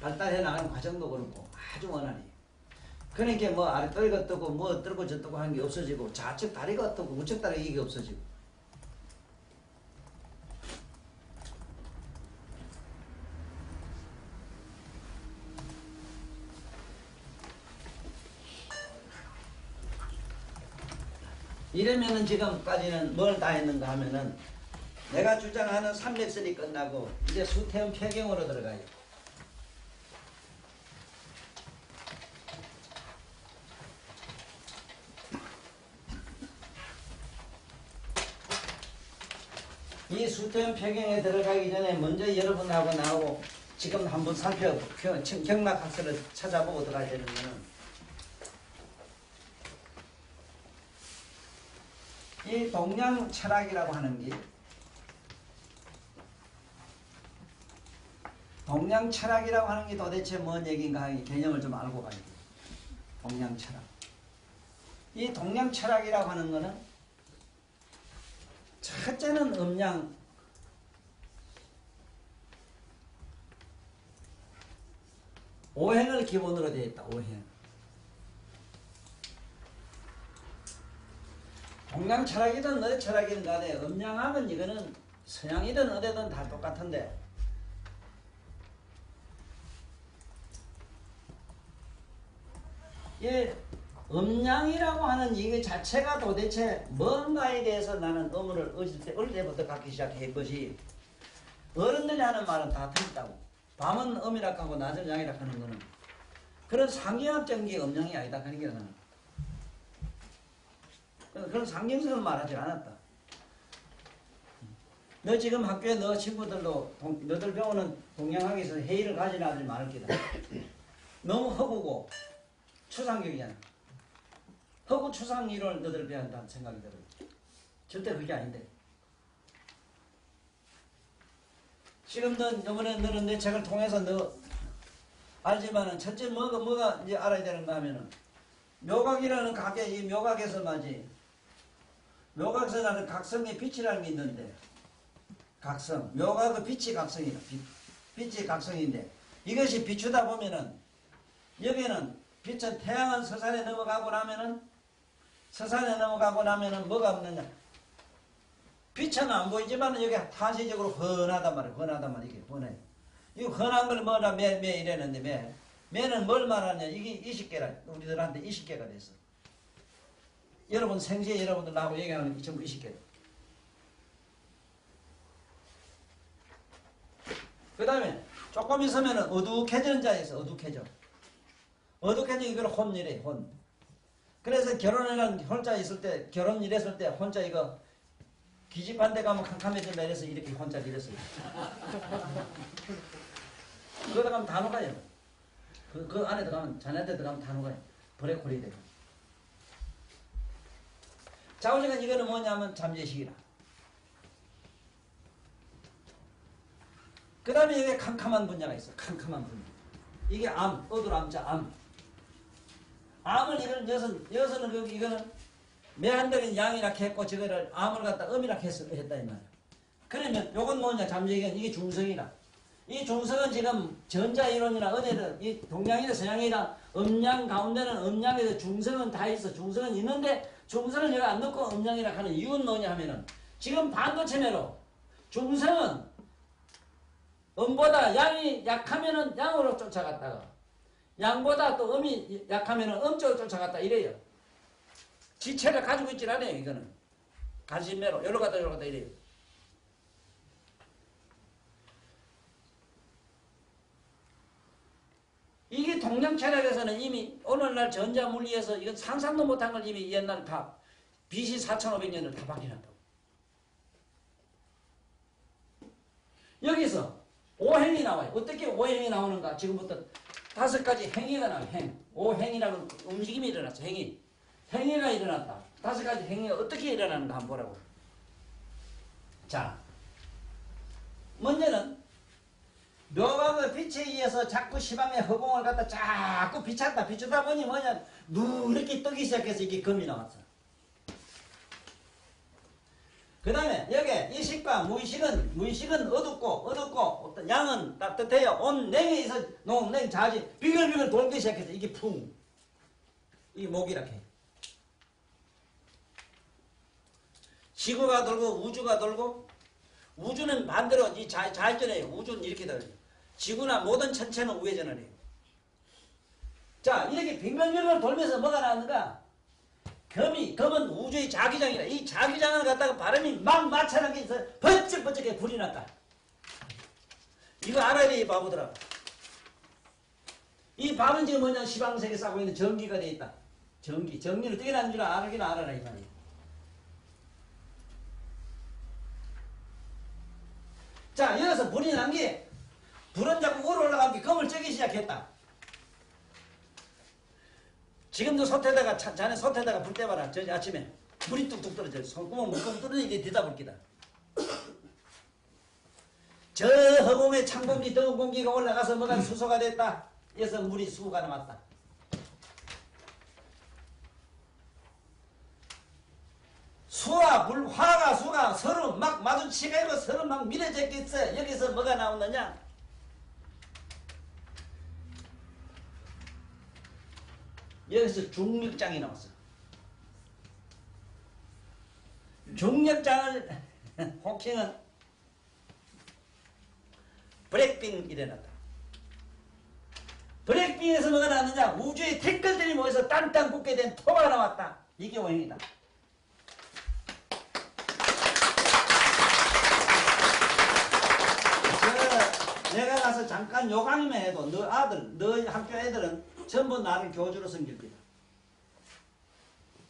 발달해 나가는 과정도 그렇고 아주 원활해. 그러니까 뭐 아랫다리가 뜨고 뭐 어떠고 저떠고 하는 게 없어지고 좌측 다리가 어떠고 우측 다리가 이게 없어지고 이러면은 지금까지는 뭘 다 했는가 하면은 내가 주장하는 300설이 끝나고 이제 수태음 폐경으로 들어가요. 이 수태음 폐경에 들어가기 전에 먼저 여러분하고 나하고 지금 한번 경락학설을 찾아보고 들어가야 되는 거는 이 동양 철학이라고 하는 게 동양 철학이라고 하는 게 도대체 뭔 얘기인가 하는 개념을 좀 알고 가야 돼요. 동양 철학. 이 동양 철학이라고 하는 거는 첫째는 음양, 오행을 기본으로 되어 있다. 오행. 동양 철학이든 어디 철학이든 간에 음양하면 이거는 서양이든 어디든 다 똑같은데 이 음양이라고 하는 이게 자체가 도대체 뭔가에 대해서 나는 의문을 어릴 때부터 갖기 시작한 것이 어른들이 하는 말은 다 틀렸다고. 밤은 음이라 하고 낮은 양이라 하는 거는 그런 상경학적인 게 음양이 아니다 하는 게 나는 그런 상징성을 말하지 않았다. 너 지금 학교에 너 친구들도 너들 배우는 동양학에서 회의를 가지나 하지 말을 기다. 너무 허구고 추상적이잖아. 허구 추상 이론을 너들 배운다는 생각이 들어요. 절대 그게 아닌데. 지금 이번에 너는 내 책을 통해서 너 알지만은 첫째 뭐가 이제 알아야 되는가 하면은 묘각이라는 각의 이 묘각에서 말이지. 묘각에서 나는 각성의 빛이라는 게 있는데 각성. 묘각의 빛이 각성이다. 빛이 각성인데 이것이 비추다 보면은 여기는 빛은 태양은 서산에 넘어가고 나면은 뭐가 없느냐. 빛은 안 보이지만 여기 타시적으로 훤하단 말이에요. 이게 훤해. 이 훤한 걸 뭐라 매 이랬는데 매는 뭘 말하냐. 이게 20개라. 우리들한테 20개가 됐어. 여러분 생시에 여러분들 나하고 얘기하는 게 전부 20개. 그 다음에 조금 있으면 어둑해지는 자에 있어. 어둑해지는 이걸 혼이래. 혼. 그래서 결혼이라는 혼자 있을 때 결혼 이랬을 때 혼자 이거 기집한 데 가면 캄캄해진다 이래서 이렇게 혼자 이랬어요. 그러다 가면 다 녹아요. 그 안에 들어가면 자네한테 들어가면 다 녹아요. 브레콜이 되고. 자, 어쨌든 이거는 뭐냐면 잠재식이라. 그 다음에 여기 캄캄한 분야가 있어. 캄캄한 분야. 이게 암, 어두람자 암. 암을 여기서는 이거는 매한들은 양이라 했고 저거를 암을 갖다 음이라 했다 이 말이야. 그러면 요건 뭐냐 잠재기는 이게 중성이라. 이 중성은 지금 전자이론이나 어디든 이 동양이나 서양이나 음양 가운데는 음양에서 중성은 다 있어. 중성은 있는데 중성을 내가 안 넣고 음양이라 하는 이유는 뭐냐 하면은 지금 반도체매로 중성은 음보다 양이 약하면은 양으로 쫓아갔다가 양보다 또 음이 약하면은 음쪽으로 쫓아갔다 이래요. 지체를 가지고 있질 않아요. 이거는 간신매로 여기로 갔다 이래요. 이게 동양 철학에서는 이미 오늘날 전자물리에서 이건 상상도 못한 걸 이미 옛날 다 BC 4500년을 다 바뀌었다고. 여기서 오행이 나와요. 어떻게 오행이 나오는가? 지금부터 5가지 행위가 나와요. 오행이라는 움직임이 일어났어. 행위가 일어났다. 5가지 행위가 어떻게 일어나는가 한번 보라고. 자, 먼저는 묘각의 빛에 의해서 자꾸 시방의 허공을 갖다 자꾸 비추다 보니 뭐냐 누렇게 뜨기 시작해서 이게 금이 나왔어. 그 다음에 여기 이식과 무의식은 어둡고 어떤 양은 따뜻해요. 온 냉에 있어 냉 자지 비글비글 돌기 시작해서 이게 이게 목이라 해. 지구가 돌고 우주가 돌고 우주는 반대로 이 좌회전해요. 우주는 이렇게 돌려요. 지구나 모든 천체는 우회전을 해요. 자, 이렇게 빙글빙글 돌면서 뭐가 나왔는가? 금은 우주의 자기장이라. 이 자기장을 갖다가 바람이 막 맞춰나게 해서 번쩍번쩍하게 불이 났다. 이거 알아야 돼, 이 바보들아. 이 밤은 지금 뭐냐, 시방색에 싸고 있는 전기가 돼 있다. 전기를 어떻게 나는 줄 알긴 알아라, 이 말이야. 자, 여기서 불이 난 게, 불은 자꾸 위로 올라간 게 금을 쬐기 시작했다. 지금도 솥에다가, 자네 솥에다가 불 떼봐라. 저 아침에. 물이 뚝뚝 떨어져. 손구멍 물구멍 뚫어지게 뒤다 불기다. 저 허공에 찬 공기, 더운 공기가 올라가서 뭐가 수소가 됐다. 그래서 물이 수가 남았다. 수와 물, 화가 수가 서로 막 마주치고 서로 막 밀어졌겠어. 여기서 뭐가 나오느냐? 여기서 중력장이 나왔어. 중력장을 호킹은 브렉빙 일어났다. 브렉빙에서 뭐가 나왔느냐? 우주의 태클들이 모여서 땅땅 굳게 된 토가 나왔다. 이게 오행이다. 내가 가서 잠깐 요강의만 해도 너 학교 애들은 전부 나를 교주로 섬길 거다.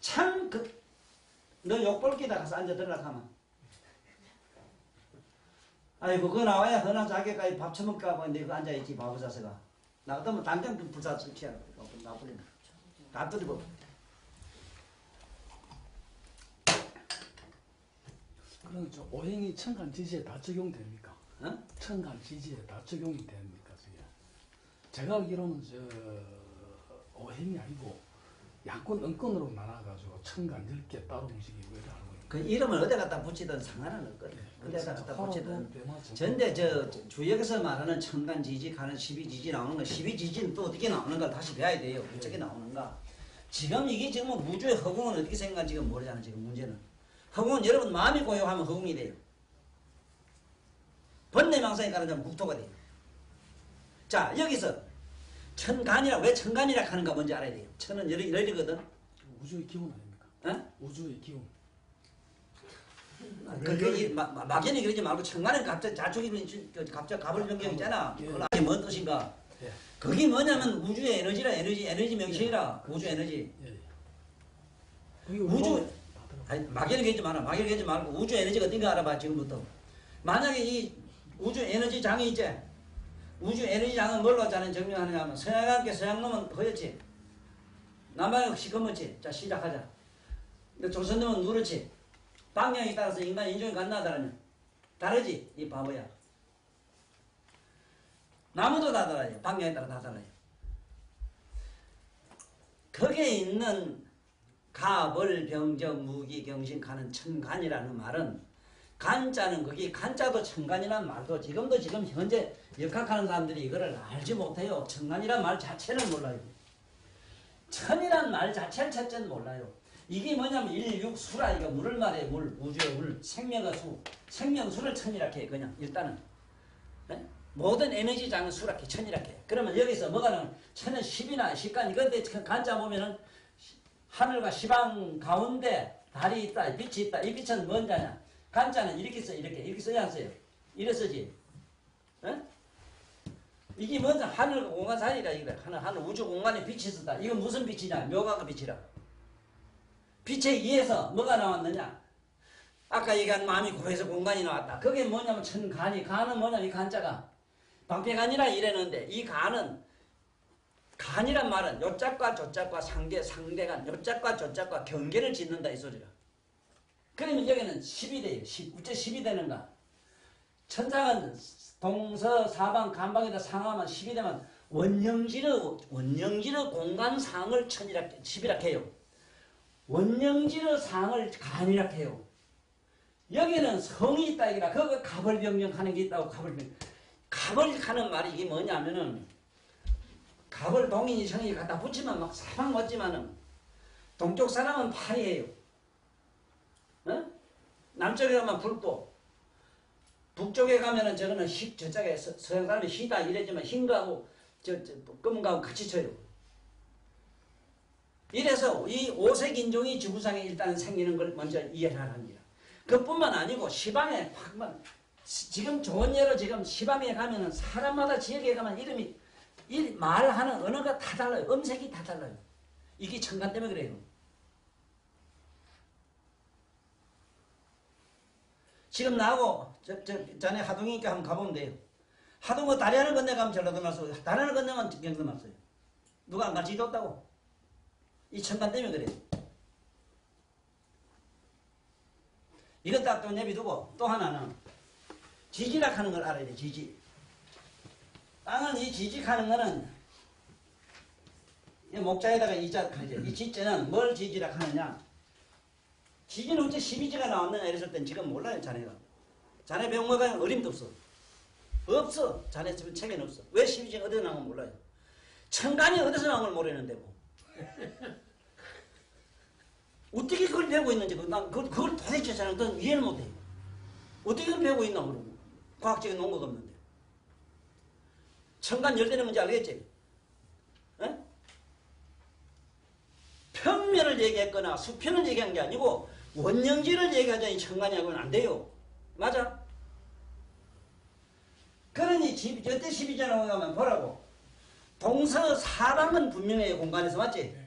참 너 욕벌기다 가서 앉아 들어가 하면 아이고 그거 나와야 흔한 자기까지 밥 처먹고 하고 근데 그거 앉아있지 바보 자세가. 나 같으면 당장 그 불사를 취하라. 나쁘리나 다 뜯어버. 그럼 저 오행이 천간지지에 다 적용됩니까? 어? 천간지지에 다 적용이 됩니까? 제가 알기로는 저 오행이 아니고 양권 은권으로 나눠가지고 천간 10개 따로 움직이고 이렇게 하는 거예요. 그 이름을 어디 갖다 붙이든 상관은 없거든. 어디 갖다 붙이든. 붙이든. 전데 저 주역에서 말하는 천간지지 가는 12지지 나오는 거 12지지는 또 어떻게 나오는 걸 다시 배워야 돼요. 어떻게 나오는가. 지금 이게 지금 우주의 허공은 어떻게 생각하는지 지금 모르잖아. 지금 문제는. 허공은 여러분 마음이 고요하면 허공이 돼요. 번뇌망상에 가는 국토가 돼요. 자 여기서 천간이라 왜 천간이라 하는가 뭔지 알아야 돼요. 천은 열이거든. 우주의 기운 아닙니까? 어? 우주의 기운. 막연히 그러지 말고 천간은 갑자기 자축이 갑자기 가불 변경 있잖아. 예. 그게 뭔 뜻인가? 예. 그게 뭐냐면 우주의 에너지라 에너지 명칭이라 우주 에너지. 예. 그게 우주 아니 막연히 그러지 마라. 막연히 그러지 말고 우주 에너지가 어딘가 알아봐 지금부터. 만약에 이 우주 에너지 장이 있지. 우주 에너지 장은 뭘로 자는 정리하느냐 하면 서양과 함께 서양놈은 허였지. 남방은 시커멓지. 자 시작하자. 근데 조선놈은 누렇지. 방향에 따라서 인간 인종이 간다하다면 다르지. 이 바보야. 나무도 다 달라요. 방향에 따라 다 달라요. 거기에 있는 가벌 병정 무기 경신 가는 천간이라는 말은 간자는 거기 간자도 천간이라는 말도 지금 현재 역학하는 사람들이 이거를 알지 못해요. 천간이라는 말 자체를 몰라요. 천이라는 말 자체를 첫째는 몰라요. 이게 뭐냐면 일육수라 이거 물을 말해. 물 우주의 물 생명의 수 생명수를 천이라게 해. 그냥 일단은 네? 모든 에너지 장은 수락해 천이라게 해. 그러면 여기서 뭐가 나오면 천은 10이나 10간 이건데 간자 보면은 하늘과 시방 가운데 달이 있다 빛이 있다. 이 빛은 뭔 자냐. 간자는 이렇게 써 이렇게 써야 안 써요. 이래 쓰지. 에? 이게 먼저 하늘과 공간 사이라 이래. 하늘 우주 공간에 빛이 있었다. 이건 무슨 빛이냐? 묘각의 빛이라. 빛에 의해서 뭐가 나왔느냐? 아까 얘기한 마음이 고해서 공간이 나왔다. 그게 뭐냐면 천간이. 간은 뭐냐면 이 간자가 방패간이라 이랬는데 이 간은 간이란 말은 요짝과 저짝과 상대간 요짝과 저짝과 경계를 짓는다 이 소리라. 그러면 여기는 10이 돼요. 10. 어째 10이 되는가? 천장은 동서 사방 간방에다 상하면 10이 되면 원령지의 공간상을 천이라 10이라 해요. 원령지의 상을 간이라 해요. 여기는 성이 있다 이거라. 그거 가벌병정하는 게 있다고 가벌병정. 가벌하는 말이 이게 뭐냐면은 가벌 동인이 성이 갖다 붙이면 막 사방 멋지만은 동쪽 사람은 파리예요. 어? 남쪽에 가면 불도, 북쪽에 가면은 저거는 저쪽에 서양 사람이 희다 이래지만 흰 거하고 검은 거하고 같이 쳐요. 이래서 이 오색 인종이 지구상에 일단 생기는 걸 먼저 이해를 하는 거야. 그뿐만 아니고 시방에 지금 좋은 예로 지금 시방에 가면은 사람마다 지역에 가면 이름이 말하는 언어가 다 달라요. 음색이 다 달라요. 이게 천간 때문에 그래요. 지금 나하고 전에 하동이니까 한번 가보면 돼요. 하동은 다리 하나 건너가면 전라도 나서 다리 하나 건너면 경도 났어요. 누가 안 같이 줬다고? 이 천간 때문에 그래요. 이것 딱 또 내비두고 또 하나는 지지락 하는 걸 알아야 돼. 지지. 땅은 이 지직하는 거는 이 목자에다가 이자 하죠. 이 지자는 뭘 지지락 하느냐. 지지는 어째 12지가 나왔느냐 이랬을 땐 지금 몰라요. 자네가. 자네 배운 거가 어림도 없어. 없어. 자네 집은 책에는 없어. 왜 12지가 어디서 나온 건 몰라요. 천간이 어디서 나온 걸 모르는데 뭐. 어떻게 그걸 배우고 있는지 그걸 도대체 저는 이해를 못해요. 어떻게 그걸 배우고 있나 그러고. 과학적인 논거가 없는데. 천간 열대는 뭔지 알겠지? 에? 평면을 얘기했거나 수평을 얘기한 게 아니고 원형지를 얘기하자니 천간이하고는 안 돼요. 맞아? 그러니 어때 12자라고 하면 보라고. 동서 사방은 분명해요. 공간에서 맞지?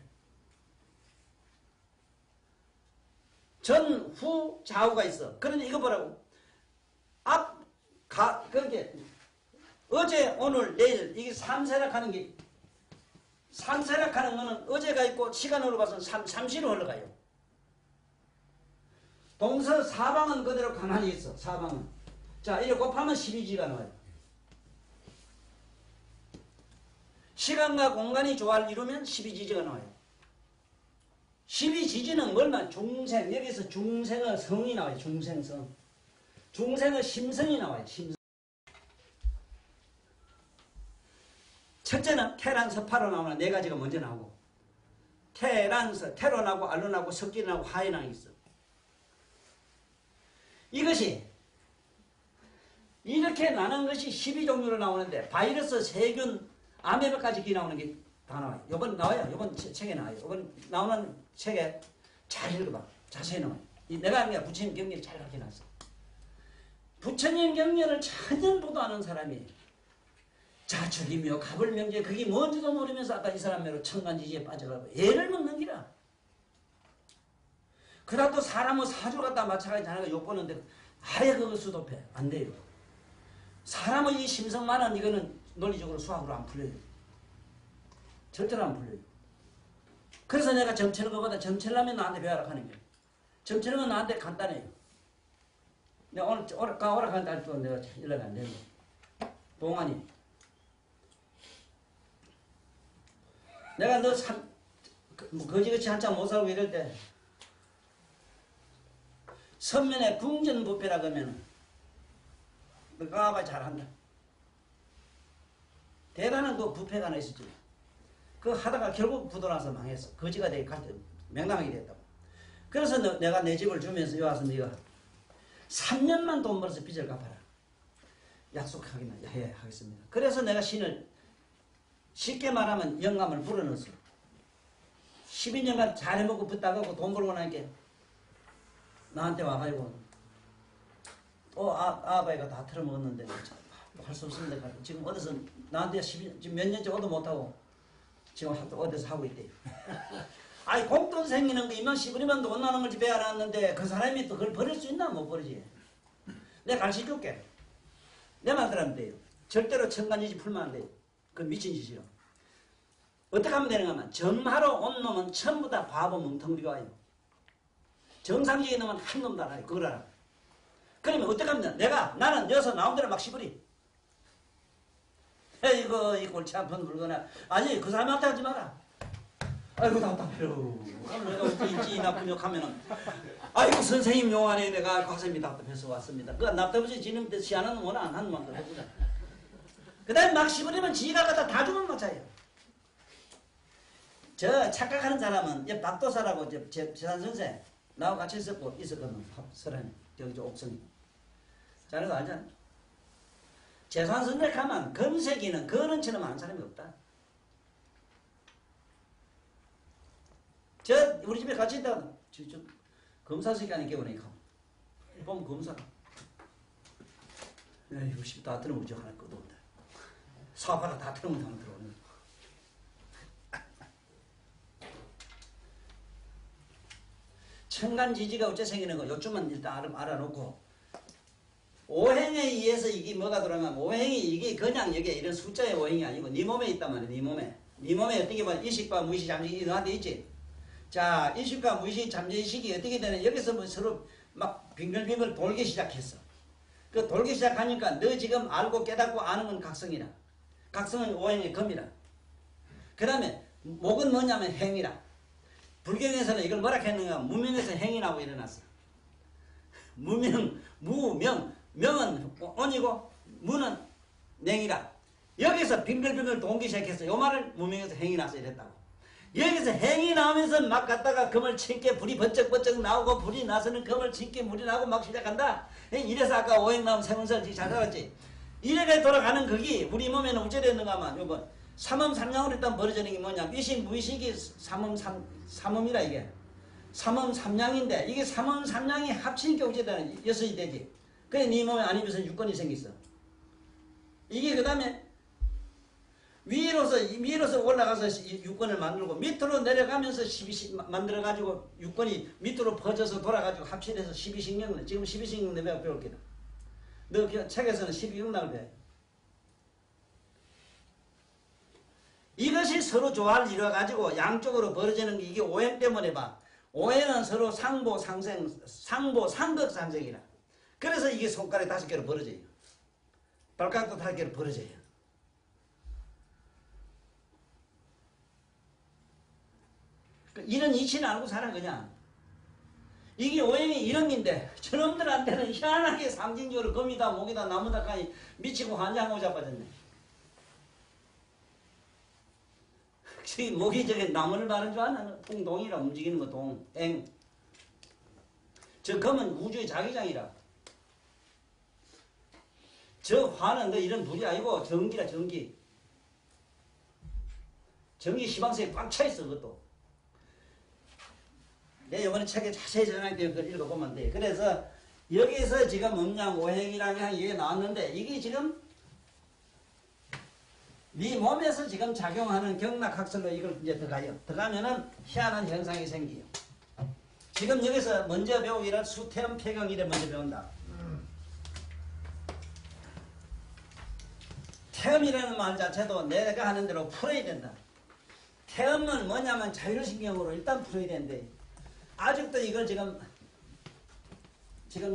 전, 후, 좌우가 있어. 그러니 이거 보라고. 그렇게 어제, 오늘, 내일 이게 삼세락하는 게 삼세락하는 거는 어제가 있고 시간으로 봐서 삼시로 흘러가요. 동서 사방은 그대로 가만히 있어. 사방은. 자, 이렇게 곱하면 12지가 나와요. 시간과 공간이 조화를 이루면 12지지가 나와요. 12지지는 뭘만 중생, 여기서 중생의 성이 나와요. 중생성. 중생의 심성이 나와요. 심성. 첫째는 태란서 파로 나오는 네 가지가 먼저 나오고 태란서, 테론하고 알론하고 석기론하고 하인하고 있어. 이것이 이렇게 나눈 것이 12종류로 나오는데 바이러스, 세균, 아메바까지 나오는 게 다 나와요. 이번 나와요. 이번 책에 나와요. 이번 나오는 책에 잘 읽어봐. 자세히 나와요. 내가 하는 게 부처님 경례를 잘 가르쳐놨어. 부처님 경례를 천년보도 아는 사람이 자축이며 가불명제 그게 뭔지도 모르면서 아까 이 사람으로 천간지지에 빠져가고 애를 먹는 기라. 그러다 또 사람은 사주 갖다 마찬가지 자네가 욕보는데 아예 그거 수도패 안 돼요. 사람의 이 심성만은 이거는 논리적으로 수학으로 안 풀려요. 절대로 안 풀려요. 그래서 내가 점체는 것보다 점체라면 나한테 배워라 하는 거예요. 점체는 건 나한테 간단해요. 내가 오늘 오락한 날도 내가 연락이 안 되는 거야. 동안이. 내가 너 거지같이 한참 못 살고 이럴 때 선면에 궁전부패라 그러면 너 가봐 잘한다. 대단한 그 부패가 하나 있었지. 그거 하다가 결국 부도나서 망했어. 거지가 되게 맹랑하게 됐다고. 그래서 내가 내 집을 주면서 여기 와서 네가 3년만 돈 벌어서 빚을 갚아라. 약속하기만 해 하겠습니다. 그래서 내가 신을 쉽게 말하면 영감을 불어넣었어. 12년간 잘해먹고 붙다가고 돈 벌고 나니까 나한테 와가지고 또 아바이가 다 털어먹었는데 할 수 없습니다. 지금 어디서 나한테 지금 몇 년째 오도 못하고 지금 어디서 하고 있대요. 아니 공돈 생기는 거 이만 10원이면 돈 나는 걸 집에 알았는데 그 사람이 또 그걸 버릴 수 있나? 못 버리지. 내가 가르쳐줄게. 내 말대로 하면 돼요. 절대로 천간지지 풀면 안 돼요. 그건 미친 짓이요. 어떻게 하면 되는가 하면 점하러 온 놈은 전부 다 바보 멍텅이가 와요. 정상적인 놈은 한 놈도 안 와요. 그걸 알아. 그러면 어떻게 하면 나는 여기서 나온 대로 막 씹으리. 이거 이 골치 아픈 물거나 아니 그 사람한테 하지 마라. 아이고 답답해요. 내가 어떻게 이 나쁜 욕 하면은 아이고 선생님 용안에 내가 가슴이 답답해서 왔습니다. 그 답답해서 지는 데 시안은 뭐나 안 하는 만큼 해보자. 그 다음에 막 씹으려면 지가 갖다 다 주면 맞아요. 저 착각하는 사람은 옆 박도사라고 재산 선생 나하고 같이 있었거든. 설안에 저기 저 옥성이. 자네도 알잖아. 재산 선생 가면 금색이는 그런처럼 아는 사람이 없다. 저 우리 집에 같이 있다. 저 검사 시간에 깨우니까 보면 검사가 에이 씨, 다 들으면 저 하나 것도 없다. 사파가 다 들으면 다 들어오는. 천간지지가 어째 생기는 거 요즘은 일단 알아놓고 오행에 의해서 이게 뭐가 들어가면 오행이 이게 그냥 여기에 이런 숫자의 오행이 아니고 네 몸에 있단 말이야. 네 몸에 어떻게 보면 일식과 무의식 잠재의식이 너한테 있지. 자 일식과 무의식 잠재의식이 어떻게 되냐 여기서 뭐 서로 막 빙글빙글 돌기 시작했어. 그 돌기 시작하니까 너 지금 알고 깨닫고 아는 건 각성이라. 각성은 오행의 금이라. 그 다음에 목은 뭐냐면 행이라. 불경에서는 이걸 뭐라 했는가 무명에서 행이 나고 일어났어. 무명, 명은 온이고 무는 냉이라. 여기서 빙글빙글 동기 시작했어. 요 말을 무명에서 행이 나서 이랬다고. 여기서 행이 나오면서 막 갔다가 금을 친게 불이 번쩍번쩍 나오고 불이 나서는 금을 친게 물이 나고 막 시작한다. 이래서 아까 오행 나온 세문설 잘 살았지. 이래가 돌아가는 거기 우리 몸에는 어째 됐는가 하면 요번 삼음삼양으로 일단 벌어지는 게 뭐냐 의식 무의식이 삼음이라 이게 삼음삼양인데 이게 삼음삼양이 합치니까 어째 되는 여섯이 되지. 그래 네 몸에 아니면서 육건이 생겼어. 이게 그 다음에 위로서 올라가서 육건을 만들고 밑으로 내려가면서 12식 만들어가지고 육건이 밑으로 퍼져서 돌아가지고 합치돼서 12신경 지금 12신경 내가 배울게. 너 책에서는 12경락을 배워. 이것이 서로 조화를 이루어가지고 양쪽으로 벌어지는 게 이게 오행 때문에 봐. 오행은 서로 상보 상극 상생이라. 그래서 이게 손가락 5개로 벌어져요. 발가락도 5개로 벌어져요. 이런 이치는 알고 사는 거냐. 이게 오행이 이런 게인데 저놈들한테는 희한하게 상징적으로 금이다 목이다 나무다 까지 미치고 환장하고 자빠졌네. 혹시 목이 저게 나무를 바른 줄 아나? 동이라 움직이는 거 동, eng. 저 금은 우주의 자기장이라. 저 화는 너 이런 불이 아니고 전기라 전기. 전기 시방색이 꽉 차있어 그것도. 내 이번에 책에 자세히 전할게요. 그걸 읽어보면 돼. 그래서 여기서 지금 음양 오행이라는 게 나왔는데 이게 지금 네 몸에서 지금 작용하는 경락학설로 이걸 이제 들어가요. 들어가면은 희한한 현상이 생겨요. 지금 여기서 먼저 배우기를 수태음 폐경이래 먼저 배운다. 태음이라는 말 자체도 내가 하는 대로 풀어야 된다. 태음은 뭐냐면 자율신경으로 일단 풀어야 된대. 아직도 이걸 지금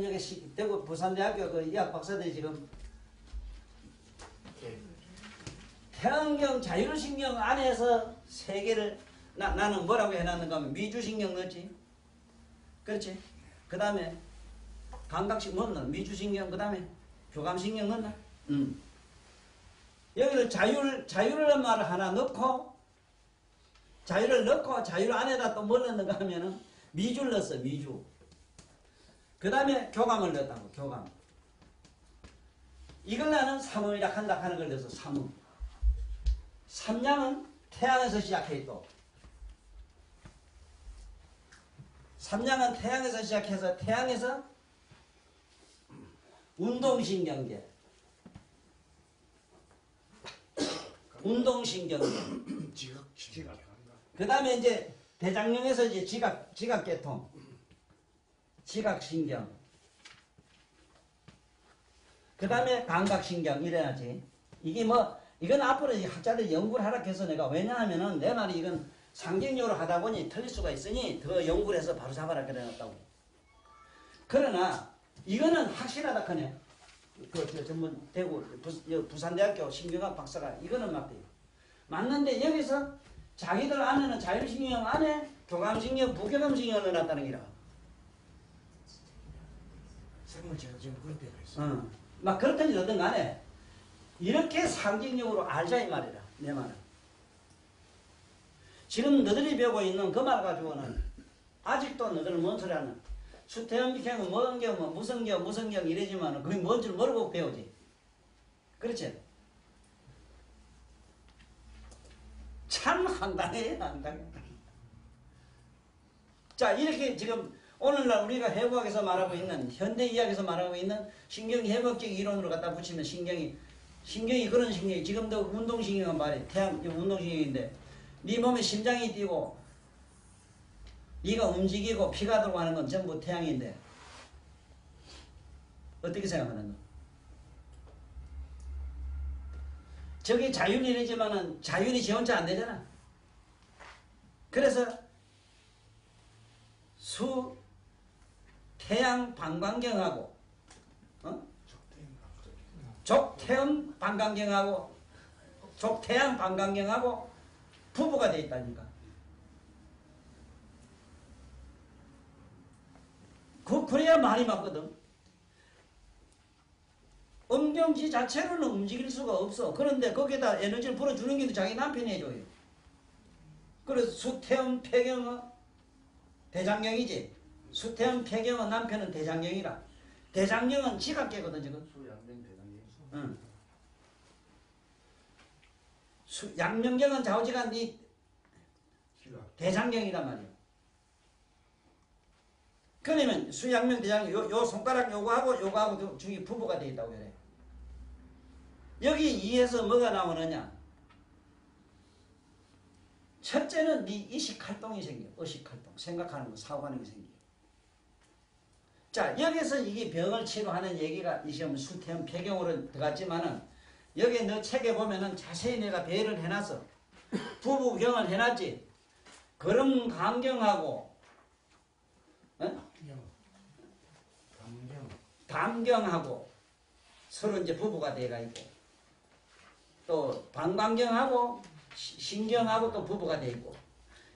여기 대구 부산대학교 그 의학 박사들이 지금 태음경 자율신경 안에서 세 개를 나는 뭐라고 해놨는가 하면 미주신경 넣었지. 그렇지. 그 다음에 감각신경 넣었나? 미주신경 그 다음에 교감신경 넣었나? 여기를 자율이라는 말을 하나 넣고 자율을 넣고 자율 안에다 또 뭘 넣는가 하면은 미주를 넣었어. 미주. 그 다음에 교감을 넣었다고. 교감. 이걸 나는 삼음이라 한다 하는 걸 넣어서 삼음. 삼양은 태양에서 시작해 또. 삼양은 태양에서 시작해서 태양에서 운동신경계. 운동신경계. 지각. 그 다음에 이제 대장령에서 이제 지각계통. 지각신경. 그 다음에 감각신경. 이래야지. 이게 뭐, 이건 앞으로 학자들이 연구를 하라 해서 내가 왜냐하면은 내 말이 이건 상징적으로 하다 보니 틀릴 수가 있으니 더 연구를 해서 바로 잡아라 그래놨다고. 그러나 이거는 확실하다 그네. 그 전문 대구 부산대학교 신경학 박사가 이거는 맞대요. 맞는데 여기서 자기들 안에는 자율신경 안에 교감신경, 부교감신경을 넣어놨다는 기라. 생물체가 지금 그런 데가 있어. 막 그렇든지 어떤 간에 이렇게 상징적으로 알자 이 말이라. 내 말은. 지금 너들이 배우고 있는 그 말 가지고는 아직도 너들은 뭔 소리 하는 수태음비경은 뭔경 뭐 무성경 이래지만은 그게 뭔 줄 모르고 배우지. 그렇지? 참 황당해. 자, 이렇게 지금 오늘날 우리가 해부학에서 말하고 있는 현대의학에서 말하고 있는 신경해부학적 이론으로 갖다 붙이면 신경이 그런 신경이 지금도 운동신경은 말이야. 태양 운동신경인데 네 몸에 심장이 뛰고 네가 움직이고 피가 들어가는 건 전부 태양인데 어떻게 생각하는 거? 저게 자율이지만은 자율이 지 혼자 안 되잖아. 그래서 태양 방광경하고 족태음 방광경하고 족태양 방광경하고 부부가 돼 있다니까. 그래야 말이 맞거든. 음경지 자체로는 움직일 수가 없어. 그런데 거기에다 에너지를 불어주는 게 자기 남편이 해줘요. 그래서 수태음 폐경은 대장경이지. 수태음 폐경은 남편은 대장경이라. 대장경은 지각계거든 지금. 수양명 대장경. 응. 양명경은 좌우지간 네 대장경이란 말이야. 그러면 수양명 대장경 요 손가락 요거하고 중이 부부가 되어 있다고 그래. 여기 이에서 뭐가 나오느냐? 첫째는 네 의식활동이 생겨. 의식활동. 생각하는 거, 사고하는 게 생겨. 자, 여기서 이게 병을 치료하는 얘기가 이 시험 수태음 폐경으로 들어갔지만은 여기 너 책에 보면은 자세히 내가 배열을 해놨어. 부부경을 해놨지. 그럼 강경하고 담경하고 서로 이제 부부가 돼가 있고 또 방광경하고 신경하고 또 부부가 돼 있고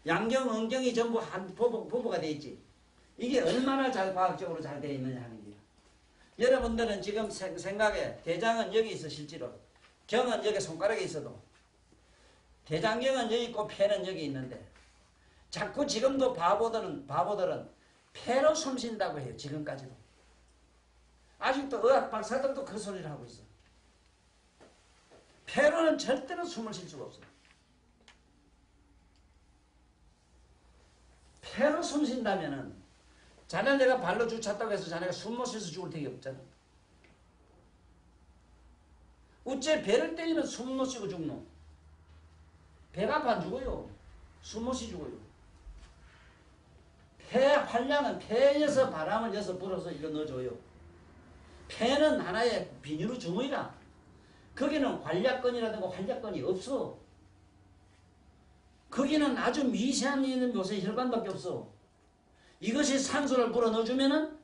양경, 음경이 전부 한 부부가 돼 있지. 이게 얼마나 잘 과학적으로 잘 되어 있느냐 하는 거야. 여러분들은 지금 생각에 대장은 여기 있어 실제로. 경은 여기 손가락에 있어도 대장경은 여기 있고 폐는 여기 있는데 자꾸 지금도 바보들은 폐로 숨 쉰다고 해요. 지금까지도. 아직도 의학 박사들도 그 소리를 하고 있어. 폐로는 절대로 숨을 쉴 수가 없어. 폐로 숨 쉰다면은 자네 내가 발로 주찼다고 해서 자네가 숨 못 쉬어서 죽을 택이 없잖아. 어째 배를 때리면 숨 못 쉬고 죽노? 배가 아파 안 죽어요. 숨 못 쉬 죽어요. 폐 활량은 폐에서 바람을 여서 불어서 이거 넣어줘요. 폐는 하나의 비닐로 주머니라. 거기는 관략근이라든가 활략근이 없어. 거기는 아주 미세한 있는 요새 혈관밖에 없어. 이것이 산소를 불어 넣어주면은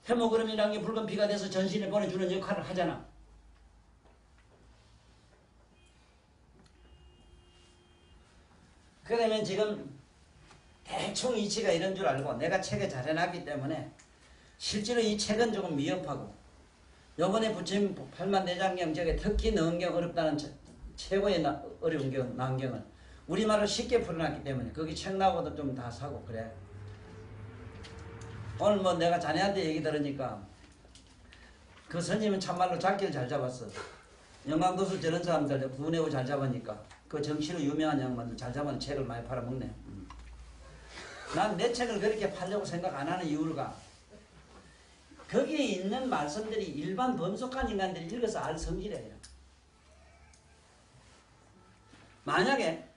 헤모그램이라는 게 붉은 피가 돼서 전신에 보내주는 역할을 하잖아. 그러면 지금 대충 이치가 이런 줄 알고 내가 책에 잘 해놨기 때문에 실제로 이 책은 조금 위협하고 요번에 부처님 팔만대장경 저게 특히 넣은경 어렵다는 최고의 어려운 난경을 우리말로 쉽게 풀어놨기 때문에 거기 책 나오고도 좀 다 사고 그래. 오늘 뭐 내가 자네한테 얘기 들으니까 그 스님은 참말로 잡기를 잘 잡았어. 영광도수 저런 사람들 구내고 잘 잡으니까 그 정치로 유명한 양반들 잘 잡은 책을 많이 팔아먹네. 난 내 책을 그렇게 팔려고 생각 안 하는 이유가 거기에 있는 말씀들이 일반 범속한 인간들이 읽어서 알 성질이에요. 만약에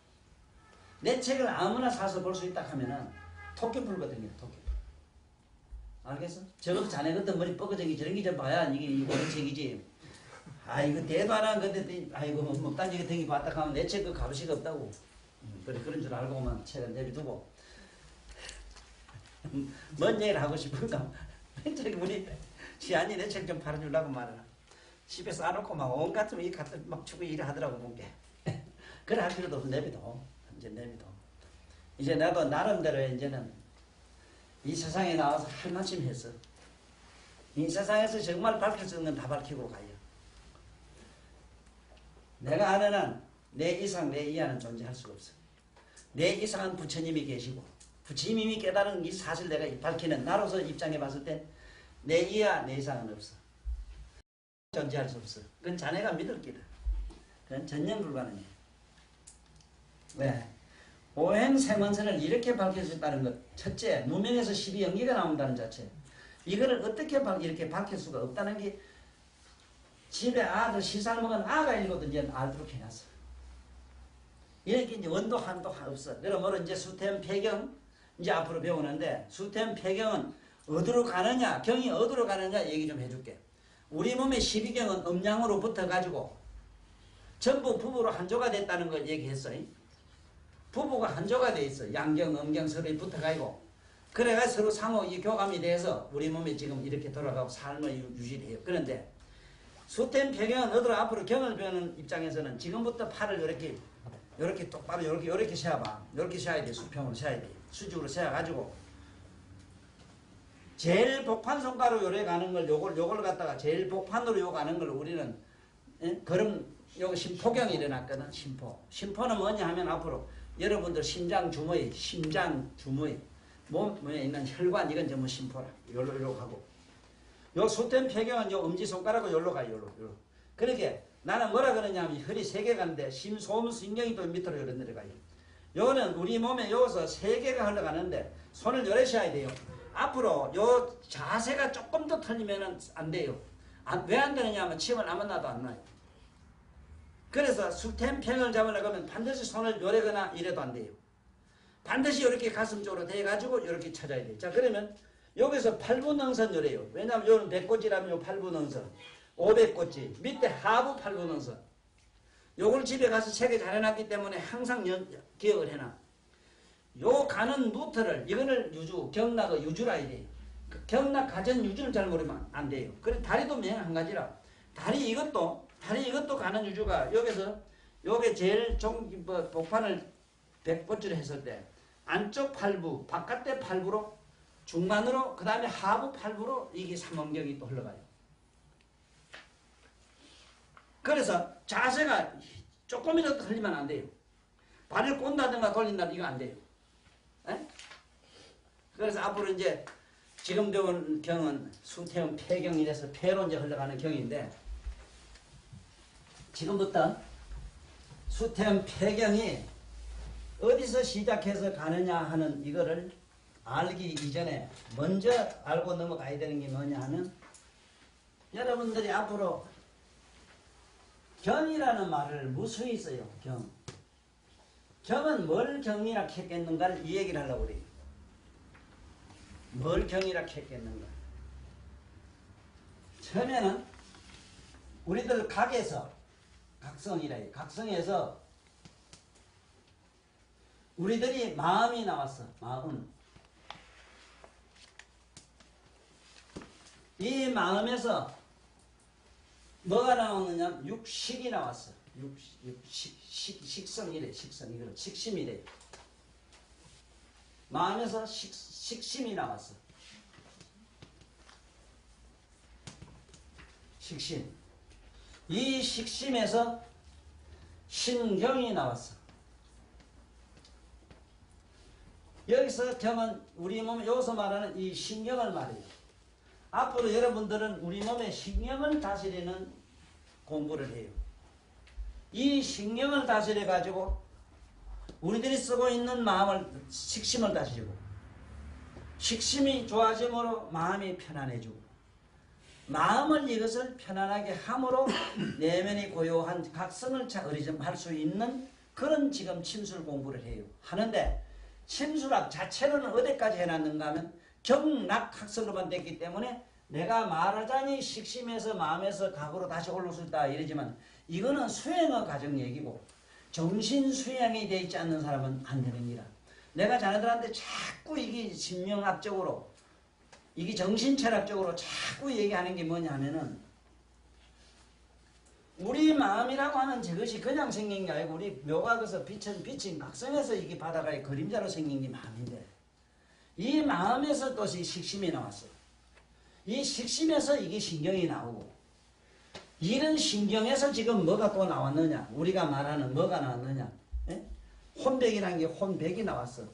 내 책을 아무나 사서 볼 수 있다 하면은 토끼풀거든요. 토끼풀. 알겠어? 적어도 자네 같은 머리 뻐거정이 저런 게 좀 봐야 이게 옳은 책이지. 아 이거 대도 안 하는 건데 아이고 뭐 딴지게 댕기 봤다 하면 내 책 그 값이 없다고. 그런 줄 알고만 책을 내려두고 뭔 얘기를 하고 싶은가? 저기 우리 지안이 내 책 좀 팔아주려고 말하나. 집에 싸놓고 막 온갖 이 갖다 막 주고 일을 하더라고 본게. 그래 할 필요도 없어. 내비둬. 이제 내비둬. 이제 나도 나름대로 이제는 이 세상에 나와서 할 만큼 했어. 이 세상에서 정말 밝힐 수 있는 건 다 밝히고 가요. 내가 아는 한 내 이상 내 이하는 존재할 수가 없어. 내 이상은 부처님이 계시고 부처님이 깨달은 이 사실 내가 밝히는 나로서 입장해 봤을 때 내 이하 내 이상은 없어. 존재할 수 없어. 그건 자네가 믿을 길이야. 그건 전혀 불가능해. 왜? 오행생원선을 이렇게 밝힐 수 있다는 것. 첫째, 무명에서 12연기가 나온다는 자체. 이거를 어떻게 이렇게 밝힐 수가 없다는 게 집에 아들 시살 먹은 아가 읽어도 이제 알도록 해놨어. 이렇게 이제 원도 한도 없어. 그러므로 이제 수태음 폐경 이제 앞으로 배우는데 수태음 폐경은 어디로 가느냐, 경이 어디로 가느냐 얘기 좀 해줄게. 우리 몸의 12경은 음양으로 붙어가지고 전부 부부로 한조가 됐다는 걸 얘기했어. 부부가 한조가 돼 있어. 양경, 음경 서로 붙어가지고. 그래가 서로 상호 이 교감이 돼서 우리 몸에 지금 이렇게 돌아가고 삶을 유지를 해요. 그런데 수태음 폐경은 어디로 앞으로 경을 배우는 입장에서는 지금부터 팔을 이렇게 똑바로 이렇게 세어봐. 이렇게 세어야 돼. 수평으로 세어야 돼. 수직으로 세어가지고 제일 복판 손가락으로 요래 가는 걸 요걸 갖다가 제일 복판으로 요 가는 걸 우리는 걸음 요거 심포경이 일어났거든. 심포는 뭐냐 하면 앞으로 여러분들 심장 주머니 몸에 있는 혈관 이건 전부 심포라. 요로 가고 요 수태음 폐경은 요 엄지손가락으로 요로 가요. 요로. 그렇게 나는 뭐라 그러냐면 혈이 3개 가는데 심소음신경이 또 밑으로 요래 내려가요. 요거는 우리 몸에 여기서 3개가 흘러가는데 손을 요래 셔야 돼요. 앞으로 요 자세가 조금 더 틀리면 안 돼요. 왜 안 되느냐 하면 침을 아무 나도 안 나요. 그래서 수태음 폐경을 잡으려고 하면 반드시 손을 요래거나 이래도 안 돼요. 반드시 이렇게 가슴 쪽으로 대가지고 이렇게 찾아야 돼요. 자, 그러면 여기서 팔부능선 요래요. 왜냐하면 요는 백꽃이라면 요 팔부능선, 500꽃이 밑에 하부 팔부능선. 요걸 집에 가서 책에 잘 해놨기 때문에 항상 기억을 해놔. 요 가는 루트를 이거를 경락의 유주라 이래요. 경락 가전 유주를 잘 모르면 안 돼요. 그래 다리도 한 가지라. 다리 이것도 가는 유주가 여기서 요게 제일 복판을 100번째로 했을 때 안쪽 팔부, 바깥의 팔부로 중간으로 그 다음에 하부 팔부로 이게 삼원경이 또 흘러가요. 그래서 자세가 조금이라도 틀리면 안 돼요. 발을 꼰다든가 돌린다든가 이거 안 돼요. 에? 그래서 앞으로 이제 지금 배운 경은 수태음 폐경이라서 폐로 이제 흘러가는 경인데 지금부터 수태음 폐경이 어디서 시작해서 가느냐 하는 이거를 알기 이전에 먼저 알고 넘어가야 되는 게 뭐냐 하면 여러분들이 앞으로 경이라는 말을 무수히 써요. 경은 뭘 경이라 했겠는가를 이 얘기를 하려고 그래요. 뭘 경이라 했겠는가. 처음에는 우리들 각에서 각성이라 해요. 각성에서 우리들이 마음이 나왔어. 마음. 이 마음에서 뭐가 나오느냐? 육식이 나왔어. 식성이래. 이거는 식심이래. 마음에서 식심이 나왔어. 식심. 이 식심에서 신경이 나왔어. 여기서 경은 우리 몸 여기서 말하는 이 신경을 말해요. 앞으로 여러분들은 우리 몸의 신경을 다스리는 공부를 해요. 이 신경을 다스려 가지고 우리들이 쓰고 있는 마음을 식심을 다스리고 식심이 좋아짐으로 마음이 편안해지고 마음을 이것을 편안하게 함으로 내면이 고요한 각성을 어리점할 수 있는 그런 지금 침술 공부를 해요. 하는데 침술학 자체로는 어디까지 해놨는가 하면 경락학설로만 됐기 때문에 내가 말하자니 식심에서 마음에서 각으로 다시 올라올 수 있다 이러지만 이거는 수행의 과정 얘기고 정신 수행이 되어 있지 않는 사람은 안 되는 기라. 내가 자네들한테 자꾸 이게 신명학적으로 이게 정신철학적으로 자꾸 얘기하는 게 뭐냐 하면은 우리 마음이라고 하는 저것이 그냥 생긴 게 아니고 우리 묘각에서 비친 각성에서 이게 바다가의 그림자로 생긴 게 마음인데 이 마음에서 또 식심이 나왔어요. 이 식심에서 이게 신경이 나오고 이런 신경에서 지금 뭐가 또 나왔느냐 우리가 말하는 뭐가 나왔느냐 에? 혼백이라는 게 혼백이 나왔어.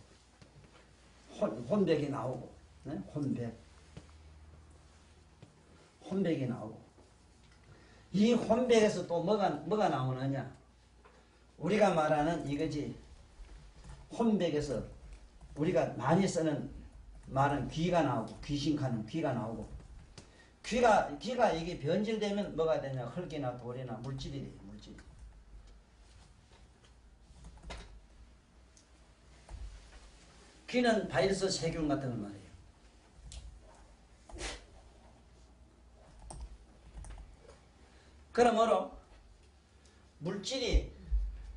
혼백이 나오고 에? 혼백이 나오고 이 혼백에서 또 뭐가 나오느냐 우리가 말하는 이거지 혼백에서 우리가 많이 쓰는 말은 귀가 나오고 귀신카는 귀가 나오고 귀가 이게 변질되면 뭐가 되냐 흙이나 돌이나 물질이 돼요. 물질. 귀는 바이러스 세균 같은 걸 말해요. 그러므로 물질이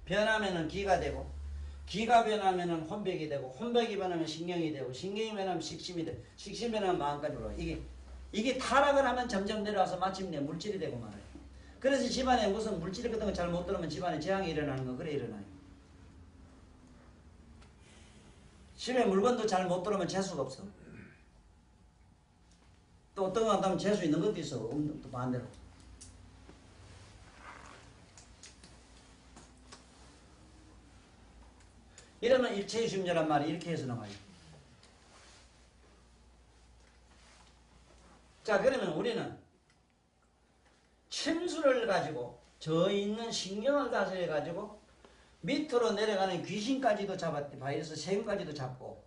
변하면은 귀가 되고 귀가 변하면은 혼백이 되고 혼백이 변하면 신경이 되고 신경이 변하면 식심이 되고 식심이 변하면 마음까지 올라가. 이게 타락을 하면 점점 내려와서 마침내 물질이 되고 말아요. 그래서 집안에 무슨 물질 같은 거 잘 못 들으면 집안에 재앙이 일어나는 거 그래 일어나요. 집에 물건도 잘 못 들으면 재수가 없어. 또 어떤 거 한다면 재수 있는 것도 있어. 없는 또 반대로. 이러면 일체의 심리란 말이 이렇게 해서 나와요. 자, 그러면 우리는 침수를 가지고 저 있는 신경을 다스려 가지고 밑으로 내려가는 귀신까지도 잡았대. 바이러스 세균까지도 잡고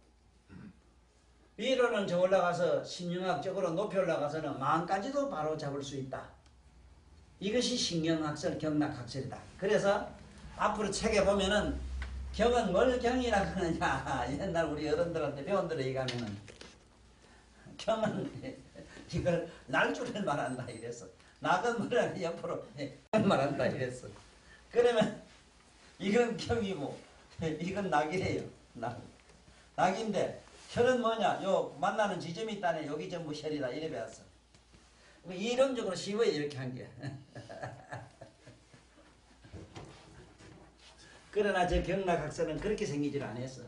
위로는 저 올라가서 신경학적으로 높이 올라가서는 마음까지도 바로 잡을 수 있다. 이것이 신경학설, 경락학설이다. 그래서 앞으로 책에 보면은 경은 뭘 경이라고 하느냐. 옛날 우리 어른들한테 배운들에 얘기하면은 경은 이걸 날줄을 말한다 이랬어. 낙은 뭐라는 옆으로 말한다 이랬어. 그러면 이건 경이고 이건 낙이래요. 낙인데 혈은 뭐냐? 요 만나는 지점이 있다네. 여기 전부 혈이다. 이래 배웠어. 이론적으로 쉬워요. 이렇게 한 게. 그러나 저 경락학설은 그렇게 생기질 않았어.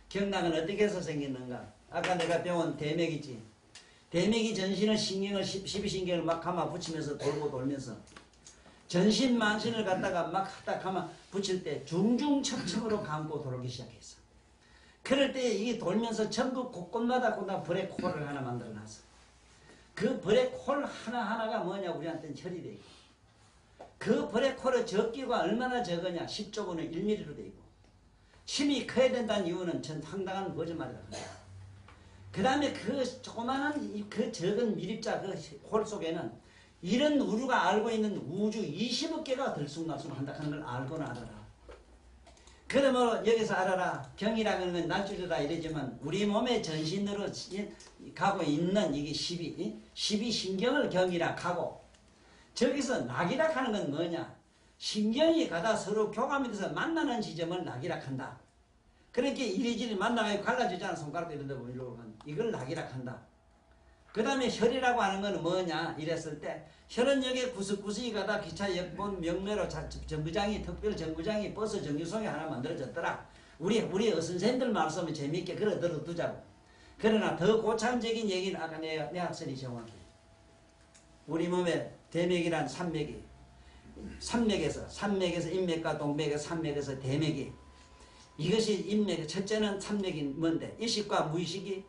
경락은 어떻게 해서 생겼는가? 아까 내가 배운 대맥이지. 대맥이 전신을 신경을 12신경을 막 감아 붙이면서 돌고 돌면서 전신 만신을 갖다가 막 하다 감아 붙일 때 중중첩첩으로 감고 돌기 시작했어. 그럴 때 이게 돌면서 전국 곳곳마다 불의 콜을 하나 만들어 놨어. 그 불의 콜 하나하나가 뭐냐? 우리한테는 혈이 되고 그 불의 콜의 적기가 얼마나 적으냐? 10조분의 1mm로 되고 힘이 커야 된다는 이유는 전 상당한 거짓말이다. 그 다음에 그 조그마한 그 적은 미립자 그 홀 속에는 이런 우리가 알고 있는 우주 20억 개가 들쑥날쑥한다 하는 걸 알고는 알아라. 그러므로 여기서 알아라. 경이라는 건 날줄이라 이러지만 우리 몸의 전신으로 가고 있는 이게 12신경을 경이라 하고 저기서 낙이라 하는 건 뭐냐? 신경이 가다 서로 교감이 돼서 만나는 지점을 낙이라 한다. 그렇게 이리저리 만나가지고 갈라지잖아. 손가락도 이런 데 보면 이걸 낙이라 한다. 그 다음에 혈이라고 하는 건 뭐냐? 이랬을 때 혈은 여기에 구석구석이 가다 기차 역본 명매로 정구장이 특별 정구장이 버스 정류송이 하나 만들어졌더라. 우리 선생님들 말씀을 재미있게 걸어 들어두자고. 그러나 더 고차원적인 얘기는 아까 내 학생이 정확해. 우리 몸에 대맥이란 산맥이 산맥에서 인맥과 동맥에서 산맥에서 대맥이 이것이 인맥 첫째는 산맥이 뭔데 의식과 무의식이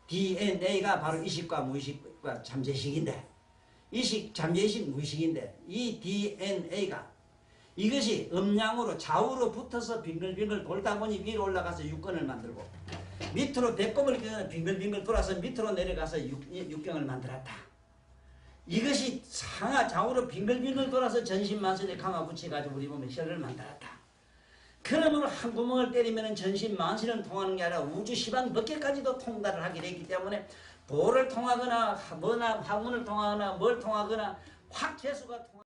DNA가 바로 의식과 무의식과 잠재의식인데 의식, 잠재의식, 무의식인데 이 DNA가 이것이 음양으로 좌우로 붙어서 빙글빙글 돌다 보니 위로 올라가서 육근을 만들고 밑으로 배꼽을 끼는 빙글빙글 돌아서 밑으로 내려가서 육경을 만들었다. 이것이 상하 좌우로 빙글빙글 돌아서 전신만선에 감아 붙여가지고 우리 몸에 혈을 만들었다. 그러므로 한 구멍을 때리면 전신만신은 통하는 게 아니라 우주 시방 밖에까지도 통달을 하게 되기 때문에 돌을 통하거나 뭐나 화문을 통하거나 뭘 통하거나 확 재수가 통하거나